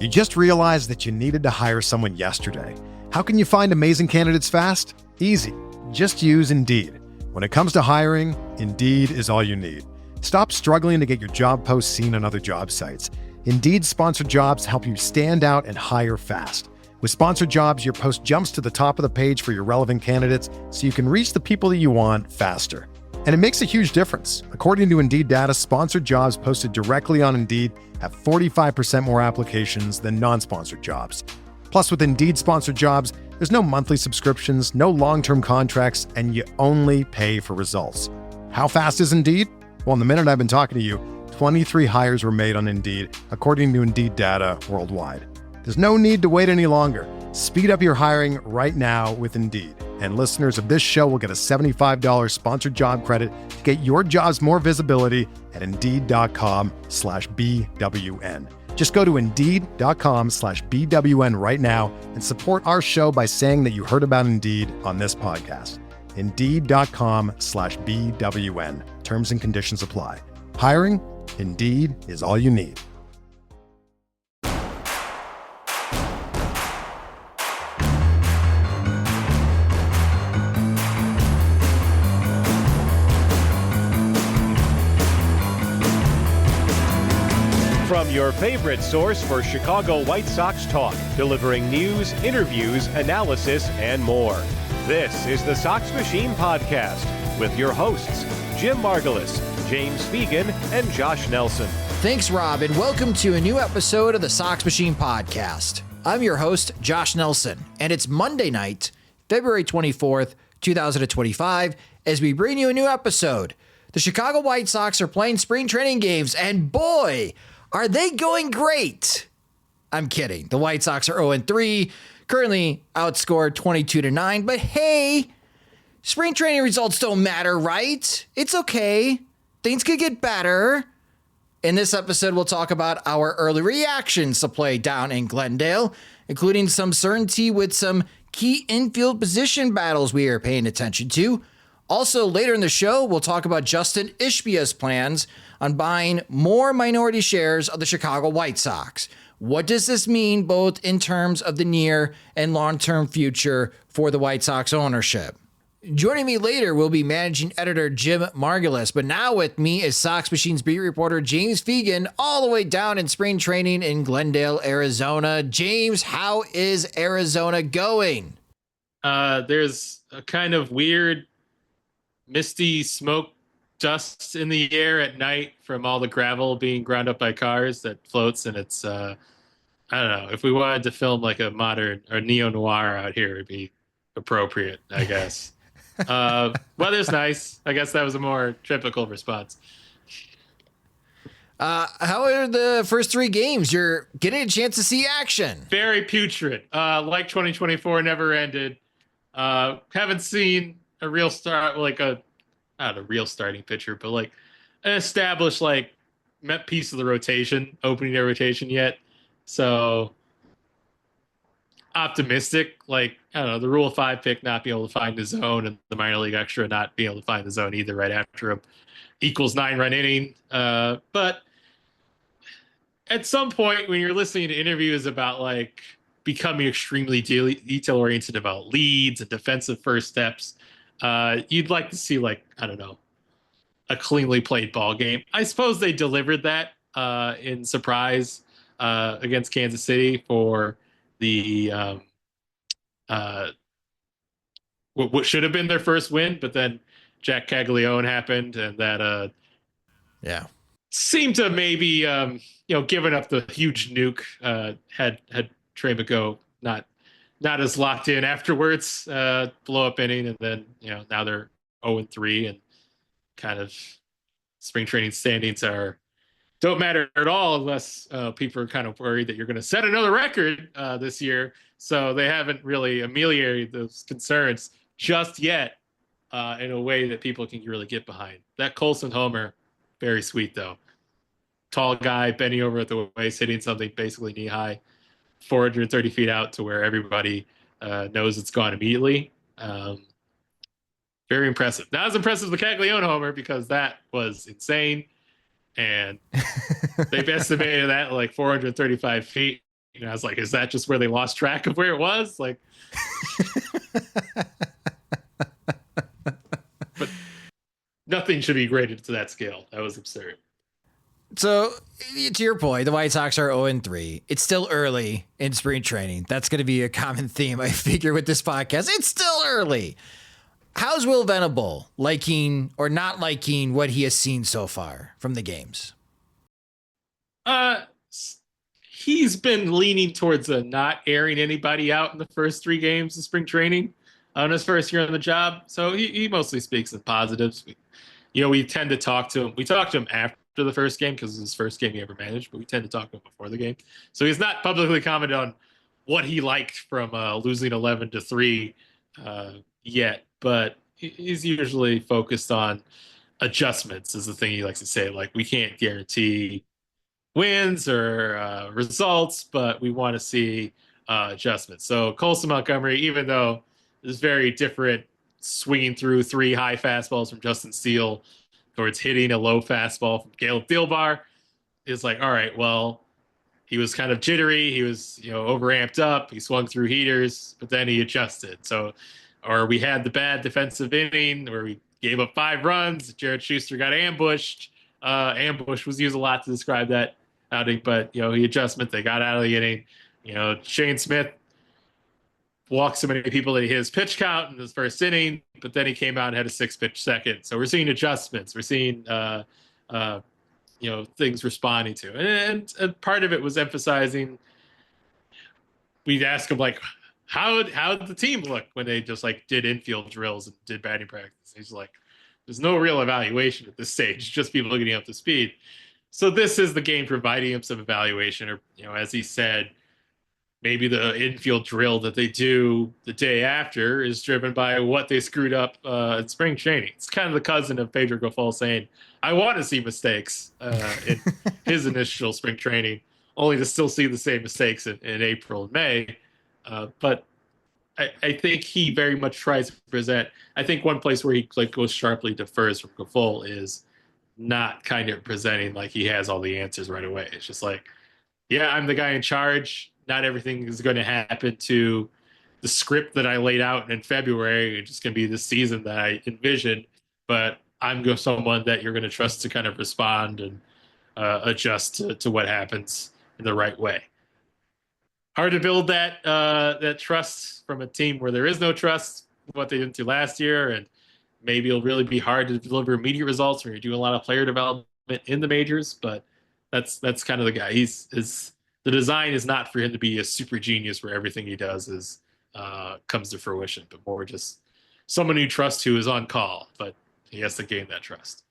You just realized that you needed to hire someone yesterday. How can you find amazing candidates fast? Easy. Just use Indeed. When it comes to hiring, Indeed is all you need. Stop struggling to get your job posts seen on other job sites. Indeed sponsored jobs help you stand out and hire fast. With sponsored jobs, your post jumps to the top of the page for your relevant candidates so you can reach the people that you want faster. And it makes a huge difference. According to Indeed data, sponsored jobs posted directly on Indeed have 45% more applications than non-sponsored jobs. Plus, with Indeed sponsored jobs, there's no monthly subscriptions, no long-term contracts, and you only pay for results. How fast is Indeed? Well, in the minute I've been talking to you, 23 hires were made on Indeed, according to Indeed data worldwide. There's no need to wait any longer. Speed up your hiring right now with Indeed. And listeners of this show will get a $75 sponsored job credit to get your jobs more visibility at Indeed.com/BWN. Just go to Indeed.com/BWN right now and support our show by saying that you heard about Indeed on this podcast. Indeed.com/BWN. Terms and conditions apply. Hiring? Indeed is all you need. From your favorite source for Chicago White Sox talk, delivering news, interviews, analysis, and more. This is the Sox Machine Podcast with your hosts, Jim Margalus, James Fegan, and Josh Nelson. Thanks, Rob, and welcome to a new episode of the Sox Machine Podcast. I'm your host, Josh Nelson, and it's Monday night, February 24th, 2025, as we bring you a new episode. The Chicago White Sox are playing spring training games, and boy, are they going great? I'm kidding. The White Sox are 0-3, currently outscored 22-9, but hey, spring training results don't matter, right? It's okay. Things could get better. In this episode, we'll talk about our early reactions to play down in Glendale, including some certainty with some key infield position battles we are paying attention to. Also, later in the show, we'll talk about Justin Ishbia's plans on buying more minority shares of the Chicago White Sox. What does this mean both in terms of the near and long-term future for the White Sox ownership? Joining me later will be managing editor Jim Margalus, but now with me is Sox Machine's beat reporter James Fegan, all the way down in spring training in Glendale, Arizona. James, how is Arizona going? There's a kind of weird misty smoke dust in the air at night from all the gravel being ground up by cars that floats, and it's I don't know, if we wanted to film like a modern or neo-noir out here, it'd be appropriate, I guess. Weather's nice. I guess that was a more typical response. How are the first three games? You're getting a chance to see action. Very putrid. Like 2024 never ended. Haven't seen a real start, like not a real starting pitcher, but like an established like piece of the rotation, opening their rotation yet. So optimistic, like, I don't know, the Rule 5 pick not being able to find the zone and the minor league extra not being able to find the zone either right after him equals 9-run inning. But at some point when you're listening to interviews about like becoming extremely detail oriented about leads and defensive first steps, you'd like to see, like, I don't know, a cleanly played ball game. I suppose they delivered that in surprise against Kansas City for the what should have been their first win, but then Jack Caglione happened, and that seemed to maybe given up the huge nuke had Trey McGo not as locked in afterwards, blow up inning, and then now they're 0-3, and kind of spring training standings don't matter at all unless people are kind of worried that you're going to set another record this year. So they haven't really ameliorated those concerns just yet in a way that people can really get behind. That Colson homer, very sweet though. Tall guy bending over at the waist, hitting something basically knee high, 430 feet out to where everybody knows it's gone immediately. Very impressive. Not as impressive as the Caglione homer because that was insane. And they've estimated that like 435 feet. I was like, is that just where they lost track of where it was? Like, but nothing should be graded to that scale. That was absurd. So, to your point, the White Sox are 0-3. It's still early in spring training. That's going to be a common theme, I figure, with this podcast. It's still early. How's Will Venable liking or not liking what he has seen so far from the games? He's been leaning towards not airing anybody out in the first 3 games of spring training on his first year on the job. So he mostly speaks in positives. We tend to talk to him. We talked to him after the first game because it's his first game he ever managed, but we tend to talk to him before the game. So he's not publicly commented on what he liked from losing 11-3 yet, but he's usually focused on adjustments is the thing he likes to say. Like, we can't guarantee wins or results, but we want to see adjustments. So Colson Montgomery, even though it's very different swinging through 3 high fastballs from Justin Steele towards hitting a low fastball from Caleb Thielbar, is like, all right, well, he was kind of jittery. He was, overamped up. He swung through heaters, but then he adjusted. So, or we had the bad defensive inning where we gave up 5 runs. Jared Schuster got ambushed. Ambush was used a lot to describe that outing, but he adjustment. They got out of the inning. Shane Smith walked so many people that he hit his pitch count in his first inning, but then he came out and had a 6-pitch second. So we're seeing adjustments. We're seeing things responding to, and part of it was emphasizing. We'd ask him like, how did the team look when they just like did infield drills and did batting practice? He's like, there's no real evaluation at this stage, just people getting up to speed. So this is the game providing him some evaluation, or as he said, maybe the infield drill that they do the day after is driven by what they screwed up in spring training. It's kind of the cousin of Pedro Gafol saying, I want to see mistakes in his initial spring training, only to still see the same mistakes in April and May. But I think he very much tries to present. I think one place where he goes sharply differs from Gafol is not kind of presenting like he has all the answers right away. It's just like, yeah, I'm the guy in charge. Not everything is going to happen to the script that I laid out in February. It's just going to be the season that I envisioned. But I'm someone that you're going to trust to kind of respond and adjust to what happens in the right way. Hard to build that trust from a team where there is no trust, what they didn't do last year. And maybe it'll really be hard to deliver immediate results when you're doing a lot of player development in the majors. But that's kind of the guy. The design is not for him to be a super genius where everything he does comes to fruition, but more just someone you trust who is on call, but he has to gain that trust.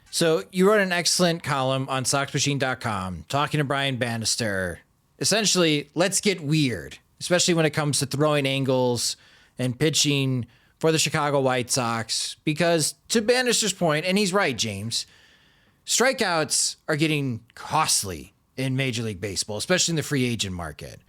So you wrote an excellent column on SoxMachine.com talking to Brian Bannister. Essentially, let's get weird, especially when it comes to throwing angles and pitching for the Chicago White Sox, because to Bannister's point, and he's right, James, strikeouts are getting costly in Major League Baseball, especially in the free agent market.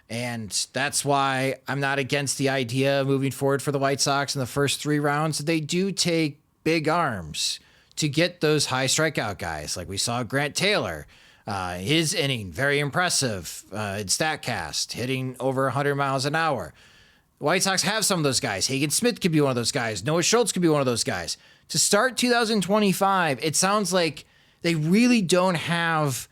And that's why I'm not against the idea of moving forward for the White Sox in the first 3 rounds. They do take big arms to get those high strikeout guys. Like we saw Grant Taylor, his inning, very impressive in StatCast, hitting over 100 miles an hour. The White Sox have some of those guys. Hagen Smith could be one of those guys. Noah Schultz could be one of those guys. To start 2025, it sounds like they really don't have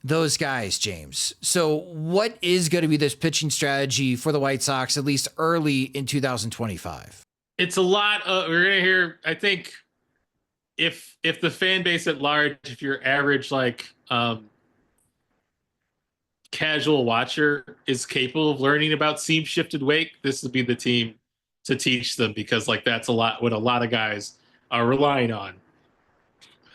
those guys, James. So what is going to be this pitching strategy for the White Sox, at least early in 2025? It's a lot. We're going to hear, I think, if the fan base at large, if your average casual watcher is capable of learning about seam shifted wake, this would be the team to teach them, because that's a lot what a lot of guys are relying on.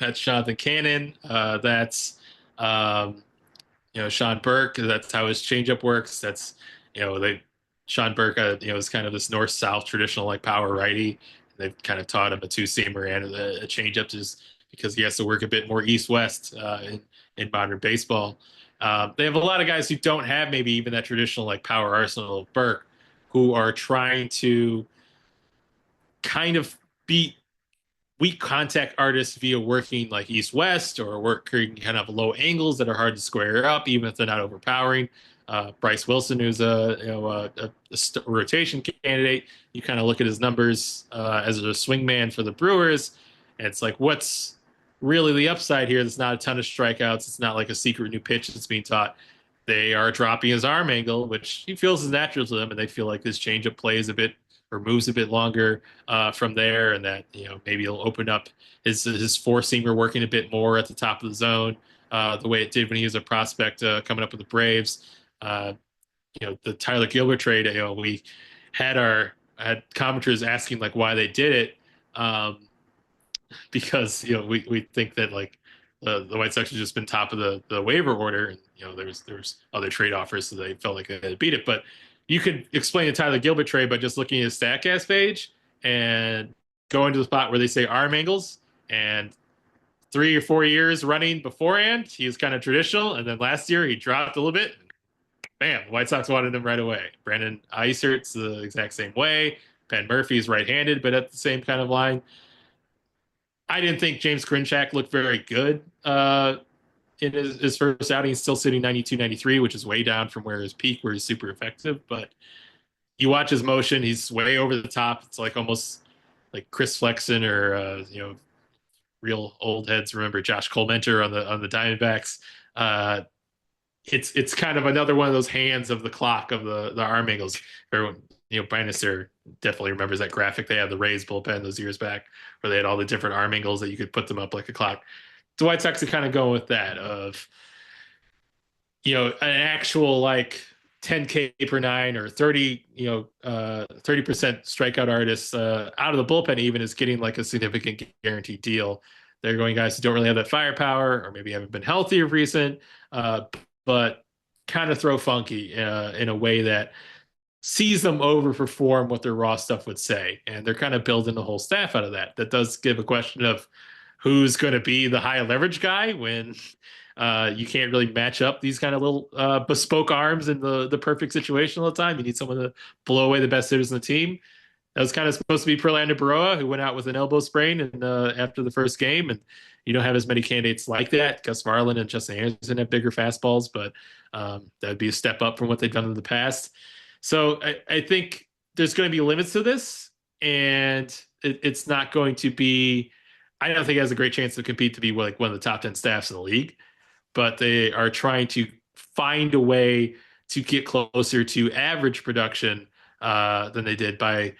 That's Jonathan Cannon. That's Sean Burke. That's how his changeup works. That's Sean Burke. Is kind of this north-south traditional power righty. They've kind of taught him a 2-seamer and a changeup just because he has to work a bit more east-west in modern baseball. They have a lot of guys who don't have maybe even that traditional power arsenal of Burke, who are trying to kind of beat weak contact artists via working like east-west or working kind of low angles that are hard to square up, even if they're not overpowering. Bryce Wilson, who's a rotation candidate, you kind of look at his numbers as a swingman for the Brewers, and it's like, what's really the upside here? There's not a ton of strikeouts. It's not like a secret new pitch that's being taught. They are dropping his arm angle, which he feels is natural to them, and they feel like his changeup plays a bit or moves a bit longer from there, and that maybe he'll open up his four seamer working a bit more at the top of the zone, the way it did when he was a prospect coming up with the Braves. The Tyler Gilbert trade. We had commenters asking like why they did it, because we think that like the White Sox have just been top of the waiver order, and there's other trade offers, so they felt like they had to beat it, but. You could explain the Tyler Gilbert trade by just looking at his StatCast page and going to the spot where they say arm angles. And 3 or 4 years running beforehand, he was kind of traditional. And then last year, he dropped a little bit. Bam, the White Sox wanted him right away. Brandon Eisert's the exact same way. Penn Murphy's right-handed, but at the same kind of line. I didn't think James Grinchak looked very good in his first outing. He's still sitting 92, 93, which is way down from where his peak, where he's super effective. But you watch his motion, he's way over the top. It's like almost like Chris Flexen or, real old heads remember Josh Colmenter on the Diamondbacks. It's kind of another one of those hands of the clock of the arm angles. Everyone, Bannister definitely remembers that graphic they had the Rays bullpen those years back where they had all the different arm angles that you could put them up like a clock. The White Sox are kind of going with that of, an actual like 10K per nine or 30, 30% strikeout artists out of the bullpen even is getting like a significant guaranteed deal. They're going guys who don't really have that firepower or maybe haven't been healthy of recent, but kind of throw funky in a way that sees them overperform what their raw stuff would say. And they're kind of building the whole staff out of that. That does give a question of, who's going to be the high leverage guy when you can't really match up these kind of little bespoke arms in the perfect situation all the time. You need someone to blow away the best hitters in the team. That was kind of supposed to be Prelander Baroa, who went out with an elbow sprain and after the first game. And you don't have as many candidates like that. Gus Varland and Justin Anderson have bigger fastballs, but that would be a step up from what they've done in the past. So I think there's going to be limits to this, and it's not going to be – I don't think it has a great chance to compete to be like one of the top 10 staffs in the league, but they are trying to find a way to get closer to average production than they did by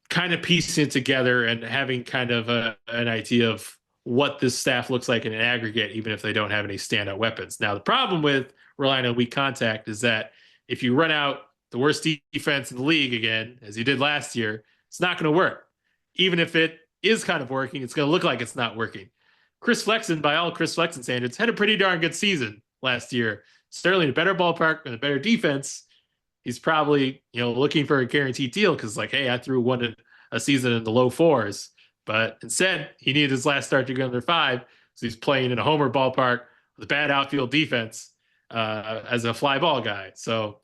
kind of piecing it together and having kind of an idea of what this staff looks like in an aggregate, even if they don't have any standout weapons. Now, the problem with relying on weak contact is that if you run out the worst defense in the league again, as you did last year, it's not going to work. Even if it is kind of working, it's going to look like it's not working. Chris Flexen, by all Chris Flexen standards, had a pretty darn good season last year. Sterling, a better ballpark and a better defense. He's probably, looking for a guaranteed deal because, like, hey, I threw one a season in the low fours. But instead, he needed his last start to go under 5. So he's playing in a homer ballpark with a bad outfield defense as a fly ball guy. So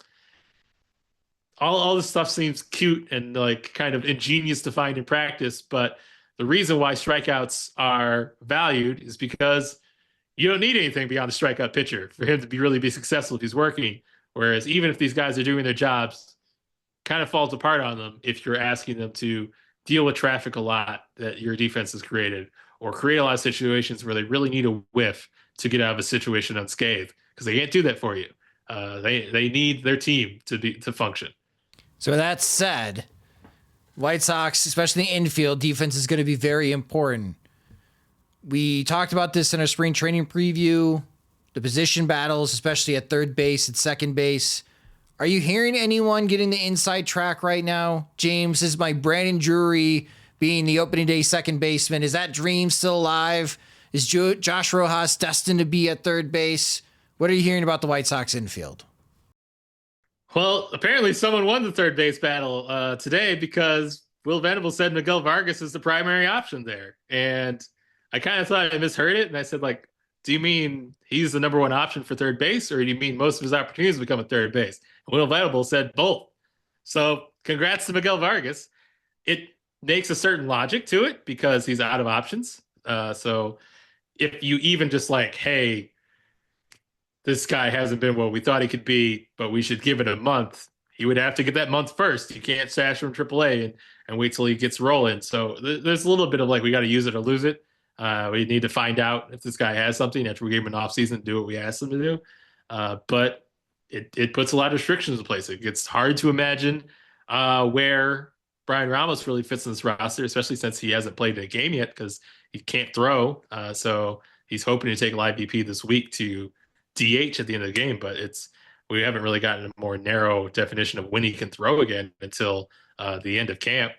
all this stuff seems cute and like kind of ingenious to find in practice, but the reason why strikeouts are valued is because you don't need anything beyond a strikeout pitcher for him to be successful if he's working. Whereas even if these guys are doing their jobs, kind of falls apart on them if you're asking them to deal with traffic a lot that your defense has created, or create a lot of situations where they really need a whiff to get out of a situation unscathed, because they can't do that for you. They need their team to function. So that said, White Sox, especially the infield, defense is going to be very important. We talked about this in our spring training preview, the position battles, especially at third base and second base. Are you hearing anyone getting the inside track right now? James, is my Brandon Drury being the opening day second baseman, is that dream still alive? Is Josh Rojas destined to be at third base? What are you hearing about the White Sox infield? Well, apparently someone won the third base battle today, because Will Venable said Miguel Vargas is the primary option there. And I kind of thought I misheard it. And I said, like, do you mean he's the number one option for third base, or do you mean most of his opportunities become at third base? And Will Venable said both. So congrats to Miguel Vargas. makes a certain logic to it because he's out of options. So if you even just like, hey, this guy hasn't been what we thought he could be, but we should give it a month, he would have to get that month first. You can't stash from AAA and wait till he gets rolling. So there's a little bit of like, we got to use it or lose it. We need to find out if this guy has something after we gave him an offseason to do what we asked him to do. But it puts a lot of restrictions in place. It gets hard to imagine where Brian Ramos really fits in this roster, especially since he hasn't played a game yet because he can't throw. So he's hoping to take live BP this week to DH at the end of the game, but we haven't really gotten a more narrow definition of when he can throw again until the end of camp.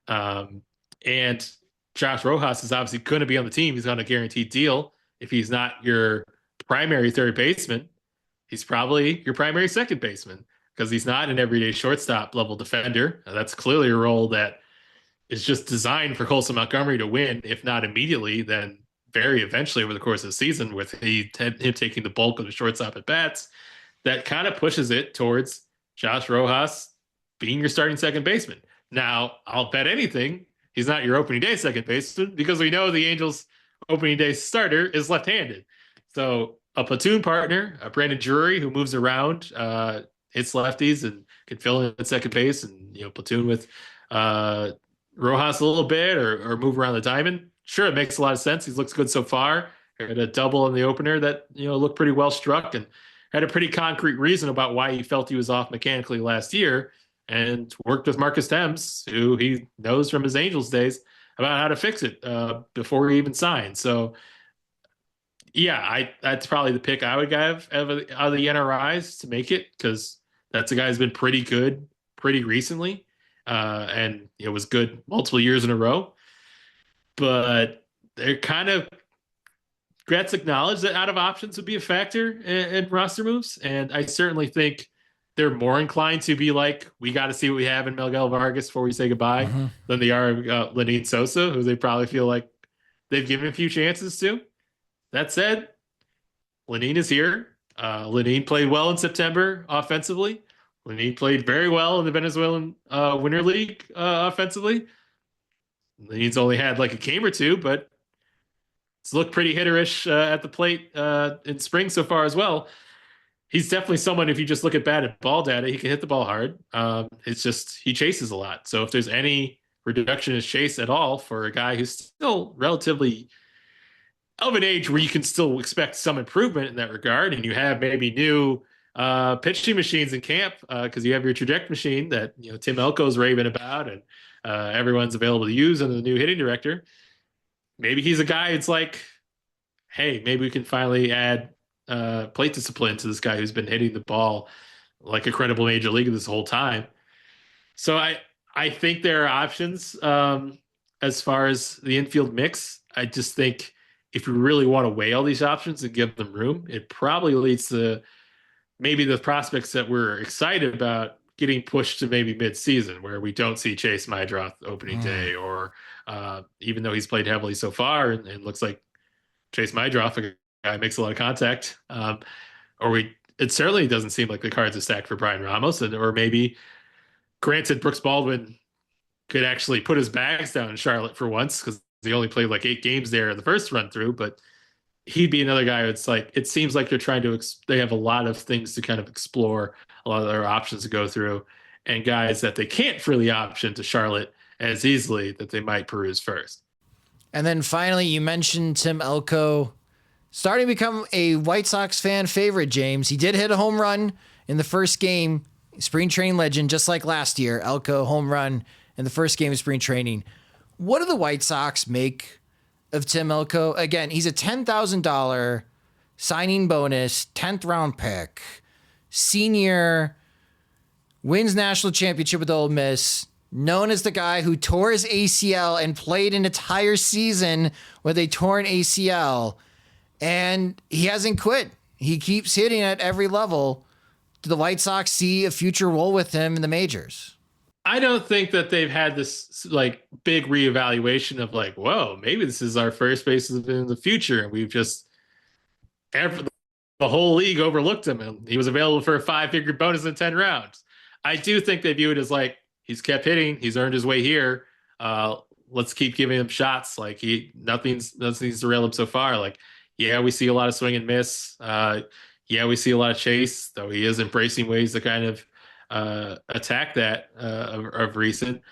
And Josh Rojas is obviously going to be on the team. He's on a guaranteed deal. If he's not your primary third baseman, he's probably your primary second baseman because he's not an everyday shortstop level defender. That's clearly a role that is just designed for Colson Montgomery to win, if not immediately, then very eventually over the course of the season with him taking the bulk of the shortstop at bats. That kind of pushes it towards Josh Rojas being your starting second baseman. Now, I'll bet anything he's not your opening day second baseman because we know the Angels' opening day starter is left-handed. So a platoon partner, a Brandon Drury who moves around, hits lefties and can fill in at second base and platoon with Rojas a little bit or move around the diamond. Sure, it makes a lot of sense. He looks good so far. Had a double in the opener that looked pretty well struck and had a pretty concrete reason about why he felt he was off mechanically last year, and worked with Marcus Thames, who he knows from his Angels days, about how to fix it before he even signed. So, yeah, that's probably the pick I would give out of the NRIs to make it because that's a guy who's been pretty good pretty recently, and it was good multiple years in a row. But they're kind of Gretz acknowledged that out of options would be a factor in roster moves. And I certainly think they're more inclined to be like, we got to see what we have in Miguel Vargas before we say goodbye than they are Lenine Sosa, who they probably feel like they've given a few chances to. That said, Lenine is here. Lenine played well in September offensively. Lenine played very well in the Venezuelan Winter League offensively. He's only had like a game or two, but it's looked pretty hitterish at the plate in spring so far as well. He's definitely someone, if you just look at batted ball data, he can hit the ball hard. It's just he chases a lot. So if there's any reduction in his chase at all for a guy who's still relatively of an age where you can still expect some improvement in that regard, and you have maybe new pitching machines in camp because you have your trajectory machine that Tim Elko's raving about and everyone's available to use under the new hitting director. Maybe he's a guy it's like, hey, maybe we can finally add plate discipline to this guy who's been hitting the ball like a credible major leaguer this whole time. So I think there are options as far as the infield mix. I just think if you really want to weigh all these options and give them room, it probably leads to maybe the prospects that we're excited about getting pushed to maybe mid-season where we don't see Chase Mydroth opening day, or even though he's played heavily so far and looks like Chase Mydroth, a guy makes a lot of contact, it certainly doesn't seem like the cards are stacked for Brian Ramos, or maybe granted Brooks Baldwin could actually put his bags down in Charlotte for once because he only played like 8 games there in the first run through, but he'd be another guy. It's like, it seems like they're trying to, they have a lot of things to kind of explore, a lot of their options to go through, and guys that they can't freely option to Charlotte as easily that they might peruse first. And then finally, you mentioned Tim Elko starting to become a White Sox fan favorite, James. He did hit a home run in the first game, spring training legend, just like last year. Elko home run in the first game of spring training. What do the White Sox make of Tim Elko? Again, he's a $10,000 signing bonus, 10th round pick, senior, wins national championship with Ole Miss, known as the guy who tore his ACL and played an entire season with a torn ACL, and he hasn't quit. He keeps hitting at every level. Do the White Sox see a future role with him in the majors? I don't think that they've had this like big reevaluation of like, whoa, maybe this is our first baseman in the future. And we've just, the whole league overlooked him and he was available for a 5-figure bonus in 10 rounds. I do think they view it as like, he's kept hitting, he's earned his way here. let's keep giving him shots. Like nothing's derailed him so far. Like, yeah, we see a lot of swing and miss. Yeah, we see a lot of chase, though he is embracing ways to kind of attack that of recent.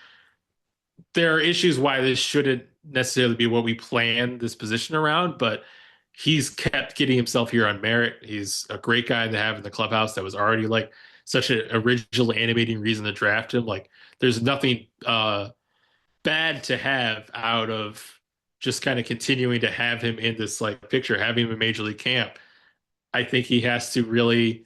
There are issues why this shouldn't necessarily be what we planned this position around, but he's kept getting himself here on merit. He's a great guy to have in the clubhouse that was already like such an original animating reason to draft him. Like there's nothing bad to have out of just kind of continuing to have him in this like picture, having him in Major League camp. I think he has to really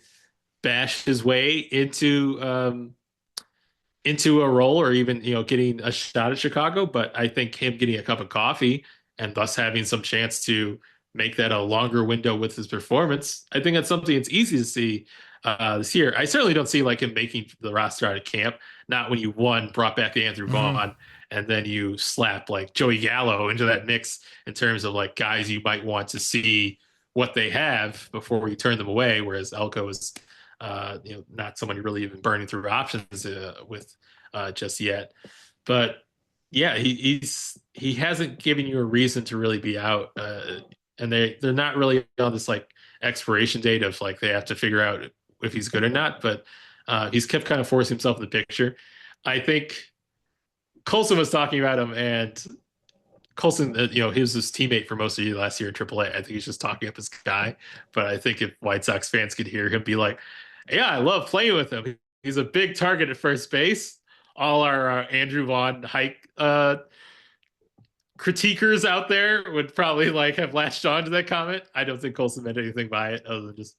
bash his way into a role, or even getting a shot at Chicago. But I think him getting a cup of coffee and thus having some chance to make that a longer window with his performance, I think that's something it's easy to see this year. I certainly don't see like him making the roster out of camp. Not when you brought back Andrew Vaughn, and then you slap like Joey Gallo into that mix in terms of like guys you might want to see what they have before you turn them away. Whereas Elko is, not someone you're really even burning through options with just yet. But yeah, he hasn't given you a reason to really be out, and they're not really on this like expiration date of like they have to figure out if he's good or not. But he's kept kind of forcing himself in the picture. I think Colson was talking about him, and Colson, he was his teammate for most of the last year in AAA. I think he's just talking up his guy. But I think if White Sox fans could hear him be like, yeah, I love playing with him. He's a big target at first base. All our Andrew Vaughn hike critiquers out there would probably like have latched on to that comment. I don't think Colson meant anything by it other than just,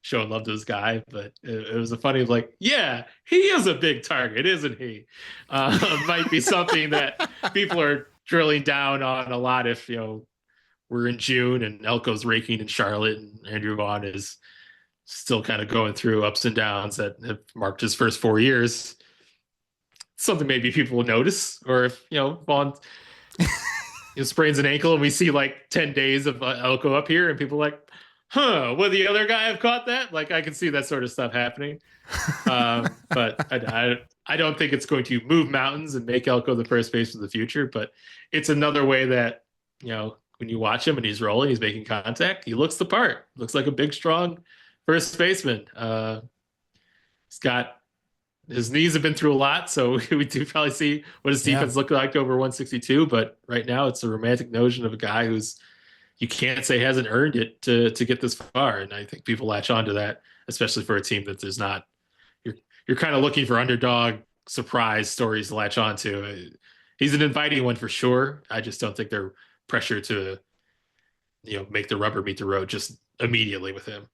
showing love to his guy. But it was a funny like, yeah, he is a big target, isn't he? Might be something that people are drilling down on a lot if, we're in June and Elko's raking in Charlotte and Andrew Vaughn is still kind of going through ups and downs that have marked his first 4 years. Something maybe people will notice, or if Vaughn sprains an ankle and we see like 10 days of Elko up here and people are like, would the other guy have caught that? Like I can see that sort of stuff happening. But I don't think it's going to move mountains and make Elko the first baseman of the future, but it's another way that, when you watch him and he's rolling, he's making contact, he looks the part. Looks like a big, strong first baseman. His knees have been through a lot, so we do probably see what his defense looked like over 162. But right now, it's a romantic notion of a guy who's you can't say hasn't earned it to get this far. And I think people latch onto that, especially for a team that there's not. You're kind of looking for underdog surprise stories to latch onto. He's an inviting one for sure. I just don't think they're pressure to make the rubber meet the road just immediately with him.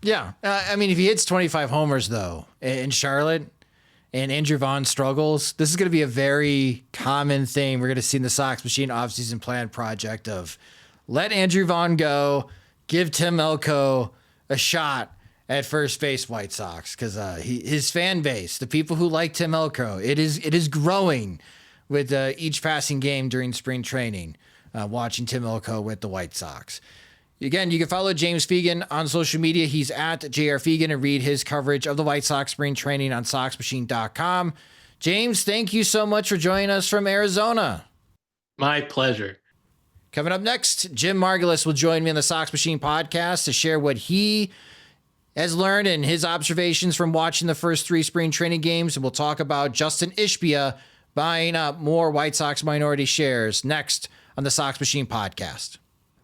Yeah. I mean, if he hits 25 homers, though, in Charlotte and Andrew Vaughn struggles, this is going to be a very common thing we're going to see in the Sox Machine offseason plan project of let Andrew Vaughn go, give Tim Elko a shot at first base, White Sox, because his fan base, the people who like Tim Elko, it is growing with each passing game during spring training, watching Tim Elko with the White Sox. Again, you can follow James Fegan on social media. He's at JR Fegan, and read his coverage of the White Sox spring training on SoxMachine.com. James, thank you so much for joining us from Arizona. My pleasure. Coming up next, Jim Margalus will join me on the Sox Machine podcast to share what he has learned and his observations from watching the first 3 spring training games. And we'll talk about Justin Ishbia buying up more White Sox minority shares next on the Sox Machine podcast.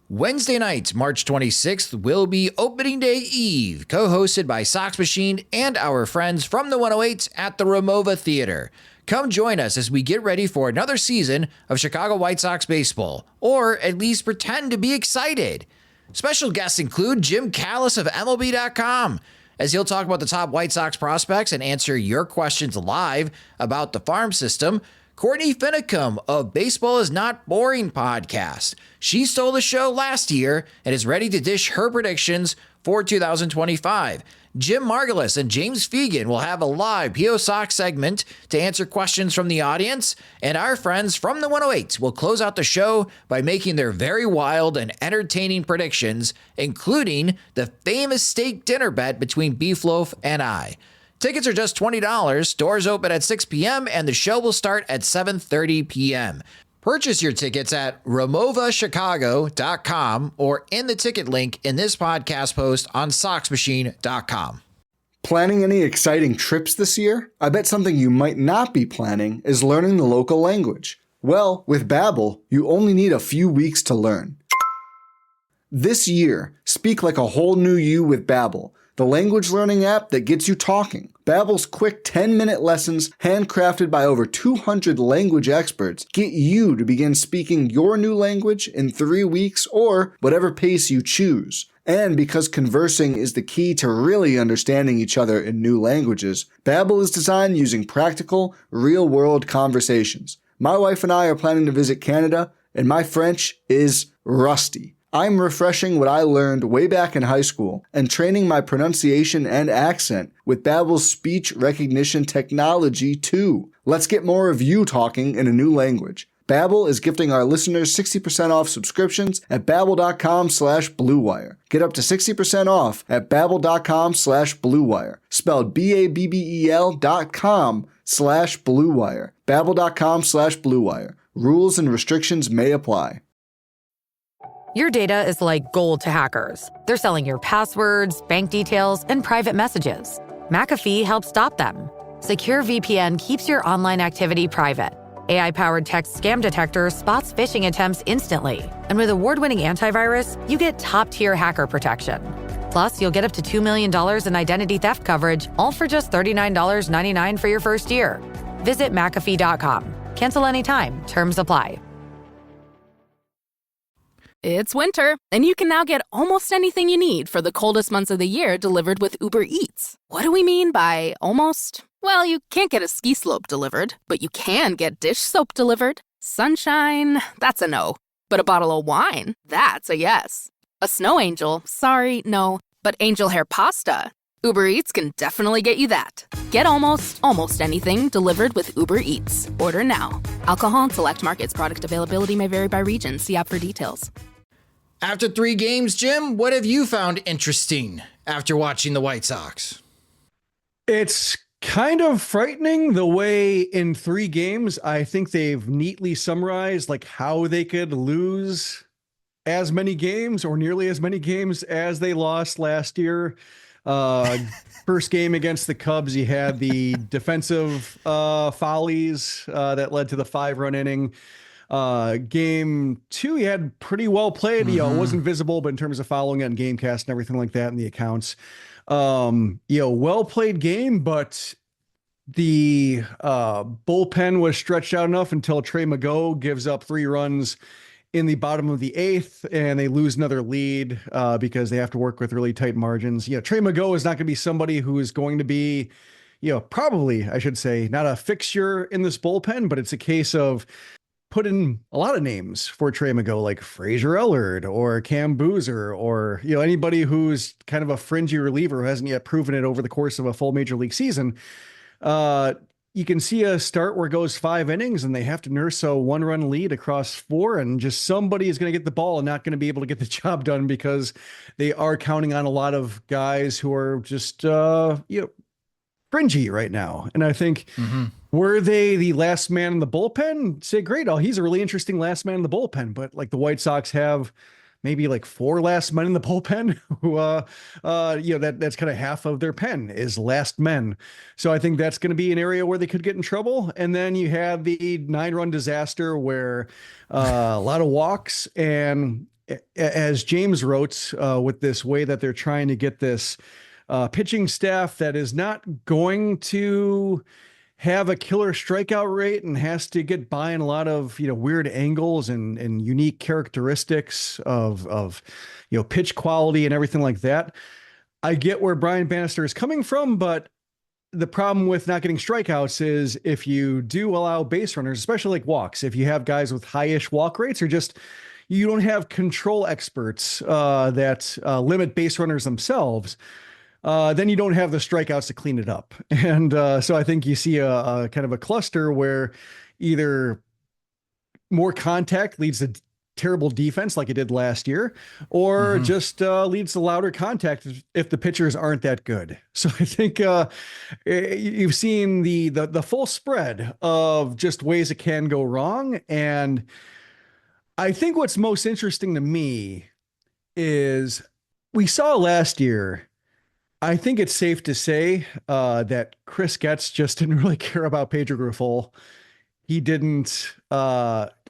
Wednesday night, March 26th, will be Opening Day Eve, co-hosted by Sox Machine and our friends from the 108 at the Ramova Theater. Come join us as we get ready for another season of Chicago White Sox baseball, or at least pretend to be excited. Special guests include Jim Callis of MLB.com, as he'll talk about the top White Sox prospects and answer your questions live about the farm system. Courtney Finicum of Baseball Is Not Boring podcast. She stole the show last year and is ready to dish her predictions for 2025. Jim Margalus and James Fegan will have a live PO Sox segment to answer questions from the audience, and our friends from the 108 will close out the show by making their very wild and entertaining predictions, including the famous steak dinner bet between Beef Loaf and I. Tickets are just $20. Doors open at 6 p.m. and the show will start at 7:30 p.m. Purchase your tickets at RamovaChicago.com or in the ticket link in this podcast post on SoxMachine.com. Planning any exciting trips this year? I bet something you might not be planning is learning the local language. Well, with Babbel, you only need a few weeks to learn. This year, speak like a whole new you with Babbel, the language learning app that gets you talking. Babbel's quick 10-minute lessons, handcrafted by over 200 language experts, get you to begin speaking your new language in 3 weeks or whatever pace you choose. And because conversing is the key to really understanding each other in new languages, Babbel is designed using practical, real-world conversations. My wife and I are planning to visit Canada, and my French is rusty. I'm refreshing what I learned way back in high school and training my pronunciation and accent with Babbel's speech recognition technology too. Let's get more of you talking in a new language. Babbel is gifting our listeners 60% off subscriptions at babbel.com/Blue Wire. Get up to 60% off at babbel.com/Blue Wire. Spelled BABBEL.com/Blue Wire. Babbel.com/Blue Wire. Rules and restrictions may apply. Your data is like gold to hackers. They're selling your passwords, bank details, and private messages. McAfee helps stop them. Secure VPN keeps your online activity private. AI-powered text scam detector spots phishing attempts instantly. And with award-winning antivirus, you get top-tier hacker protection. Plus, you'll get up to $2 million in identity theft coverage, all for just $39.99 for your first year. Visit McAfee.com. Cancel anytime. Terms apply. It's winter, and you can now get almost anything you need for the coldest months of the year delivered with Uber Eats. What do we mean by almost? Well, you can't get a ski slope delivered, but you can get dish soap delivered. Sunshine, that's a no. But a bottle of wine, that's a yes. A snow angel, sorry, no. But angel hair pasta, Uber Eats can definitely get you that. Get almost anything delivered with Uber Eats. Order now. Alcohol and select markets. Product availability may vary by region. See app for details. After 3 games, Jim, what have you found interesting after watching the White Sox? It's kind of frightening the way in 3 games, I think they've neatly summarized like how they could lose as many games or nearly as many games as they lost last year. First game against the Cubs, you had the defensive follies that led to the 5-run inning. Game 2, he had pretty well played. You know, it wasn't visible, but in terms of following on Gamecast and everything like that in the accounts, well played game, but the bullpen was stretched out enough until Trey Mago gives up 3 runs in the bottom of the 8th, and they lose another lead because they have to work with really tight margins. Trey Mago is not going to be somebody who is going to be, probably, I should say, not a fixture in this bullpen, but it's a case of put in a lot of names for Trey Mago, like Fraser Ellard or Cam Boozer, or, anybody who's kind of a fringy reliever who hasn't yet proven it over the course of a full major league season. You can see a start where it goes 5 innings and they have to nurse a 1-run lead across 4, and just somebody is going to get the ball and not going to be able to get the job done because they are counting on a lot of guys who are just, fringy right now. And I think, were they the last man in the bullpen? Say, great. Oh, he's a really interesting last man in the bullpen. But like the White Sox have maybe like 4 last men in the bullpen who, that's kind of half of their pen is last men. So I think that's going to be an area where they could get in trouble. And then you have the 9-run disaster where a lot of walks. And as James wrote, with this way that they're trying to get this pitching staff that is not going to have a killer strikeout rate and has to get by in a lot of, weird angles and unique characteristics of pitch quality and everything like that. I get where Brian Bannister is coming from, but the problem with not getting strikeouts is if you do allow base runners, especially like walks, if you have guys with high-ish walk rates or just, you don't have control experts that limit base runners themselves, then you don't have the strikeouts to clean it up. And so I think you see a kind of a cluster where either more contact leads to terrible defense like it did last year, or just leads to louder contact if the pitchers aren't that good. So I think you've seen the full spread of just ways it can go wrong. And I think what's most interesting to me is we saw last year, I think it's safe to say that Chris Getz just didn't really care about Pedro Grifol. He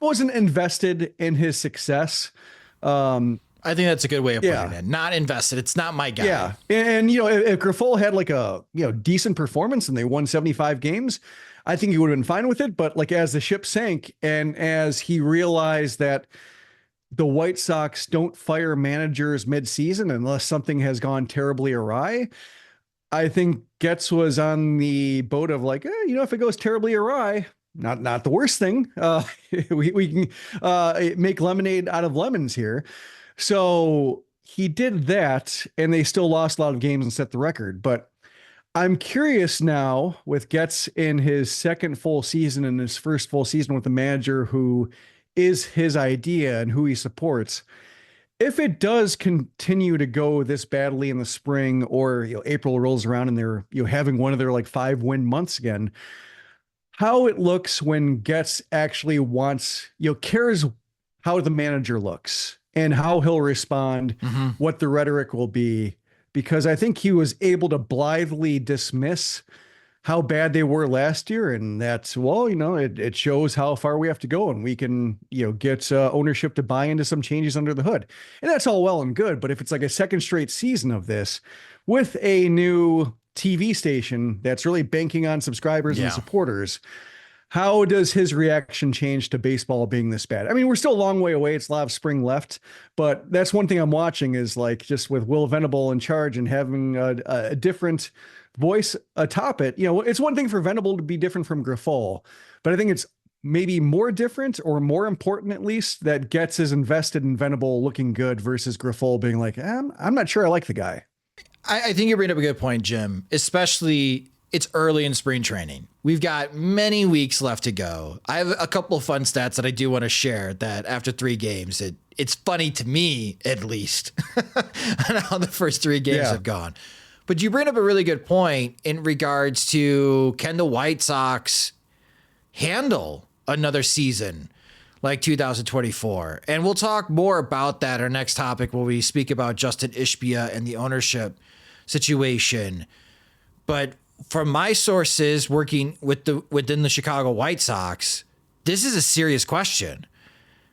wasn't invested in his success. I think that's a good way of putting it. Not invested. It's not my guy. Yeah. And if Grifol had like a, decent performance and they won 75 games, I think he would have been fine with it. But like as the ship sank and as he realized that the White Sox don't fire managers mid-season unless something has gone terribly awry, I think Getz was on the boat of like, if it goes terribly awry, not the worst thing. We can make lemonade out of lemons here. So he did that, and they still lost a lot of games and set the record. But I'm curious now with Getz in his second full season and his first full season with a manager who is his idea and who he supports. If it does continue to go this badly in the spring, or April rolls around and they're having one of their like 5-win months again, how it looks when Getz actually wants, cares how the manager looks and how he'll respond, what the rhetoric will be, because I think he was able to blithely dismiss how bad they were last year. And that's, it shows how far we have to go, and we can, get ownership to buy into some changes under the hood. And that's all well and good. But if it's like a second straight season of this with a new TV station that's really banking on subscribers and supporters, how does his reaction change to baseball being this bad? I mean, we're still a long way away. It's a lot of spring left, but that's one thing I'm watching is like just with Will Venable in charge and having a different voice atop it. It's one thing for Venable to be different from Grifol, but I think it's maybe more different, or more important at least, that Getz is invested in Venable looking good versus Grifol being like, I'm not sure I like the guy. I think you bring up a good point, Jim, especially it's early in spring training. We've got many weeks left to go. I have a couple of fun stats that I do want to share that after 3 games, it's funny to me, at least, on how the first 3 games have gone. But you bring up a really good point in regards to, can the White Sox handle another season like 2024? And we'll talk more about that, our next topic, when we speak about Justin Ishbia and the ownership situation. But from my sources working within the Chicago White Sox, this is a serious question,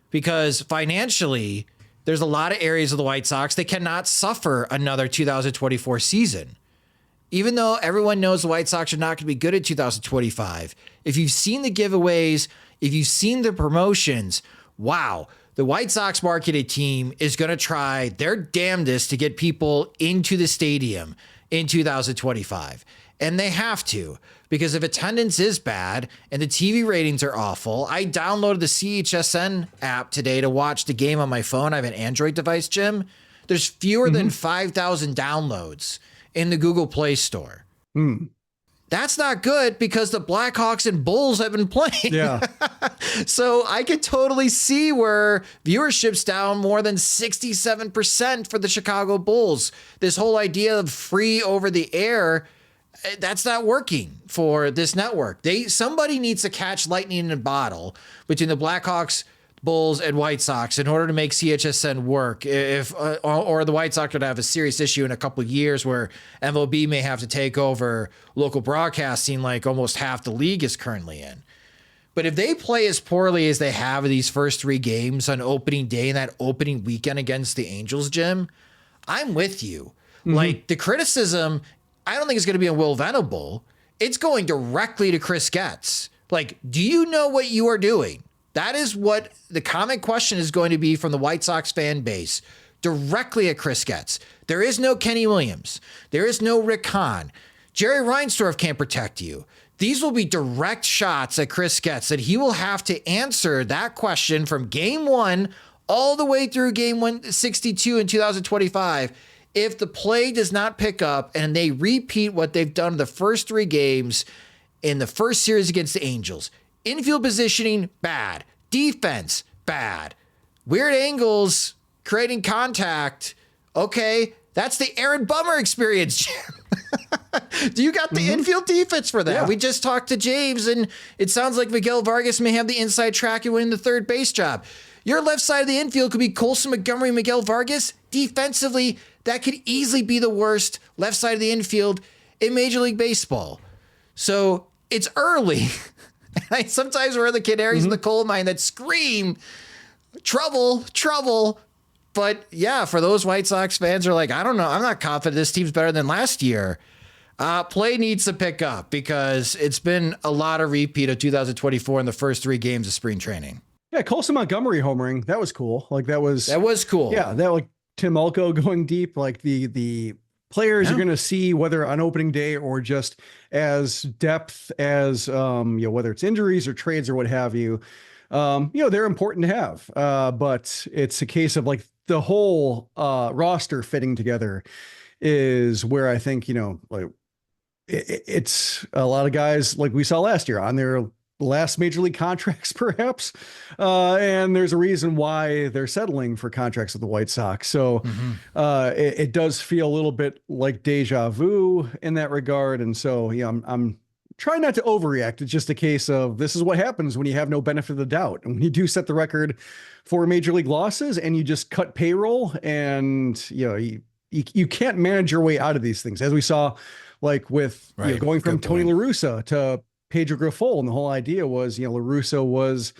because financially, there's a lot of areas of the White Sox they cannot suffer another 2024 season. Even though everyone knows the White Sox are not going to be good at 2025, if you've seen the giveaways, if you've seen the promotions, wow, the White Sox marketed team is going to try their damnedest to get people into the stadium in 2025. And they have to, because if attendance is bad and the TV ratings are awful, I downloaded the CHSN app today to watch the game on my phone. I have an Android device, Jim. There's fewer than 5,000 downloads in the Google Play Store. That's not good, because the Blackhawks and Bulls have been playing. Yeah. So I could totally see where viewership's down more than 67% for the Chicago Bulls. This whole idea of free over the air, that's not working for this network. Somebody needs to catch lightning in a bottle between the Blackhawks, Bulls, and White Sox in order to make CHSN work. Or the White Sox could have a serious issue in a couple of years where MLB may have to take over local broadcasting like almost half the league is currently in. But if they play as poorly as they have in these first 3 games on opening day and that opening weekend against the Angels, Jim, I'm with you. Like, the criticism, I don't think it's going to be on Will Venable. It's going directly to Chris Getz. Like, do you know what you are doing? That is what the comment question is going to be from the White Sox fan base, directly at Chris Getz. There is no Kenny Williams. There is no Rick Hahn. Jerry Reinsdorf can't protect you. These will be direct shots at Chris Getz that he will have to answer that question from game 1 all the way through game 162 in 2025. If the play does not pick up and they repeat what they've done in the first 3 games in the first series against the Angels, infield positioning, bad. Defense, bad. weird angles, creating contact. Okay, that's the Aaron Bummer experience, Jim. Do you got the infield defense for that? Yeah. We just talked to James, and it sounds like Miguel Vargas may have the inside track and winning the third base job. Your left side of the infield could be Colson Montgomery, Miguel Vargas. Defensively, that could easily be the worst left side of the infield in Major League Baseball. So it's early. Sometimes we're the canaries in the coal mine that scream, trouble, trouble. But yeah, for those White Sox fans who are like, I don't know, I'm not confident this team's better than last year. Play needs to pick up because it's been a lot of repeat of 2024 in the first 3 games of spring training. Yeah, Colson Montgomery homering, that was cool. Like that was cool. Yeah, that like Tim Elko going deep, like the players you're going to see whether on opening day or just as depth as whether it's injuries or trades or what have you. They're important to have. But it's a case of like the whole roster fitting together is where I think, it's a lot of guys like we saw last year on their last major league contracts, perhaps. And there's a reason why they're settling for contracts with the White Sox. So it does feel a little bit like deja vu in that regard. And so, I'm trying not to overreact. It's just a case of this is what happens when you have no benefit of the doubt. And when you do set the record for major league losses and you just cut payroll and, you can't manage your way out of these things. As we saw, like with going from Tony La Russa to Pedro Grifol, and the whole idea was, La Russa was,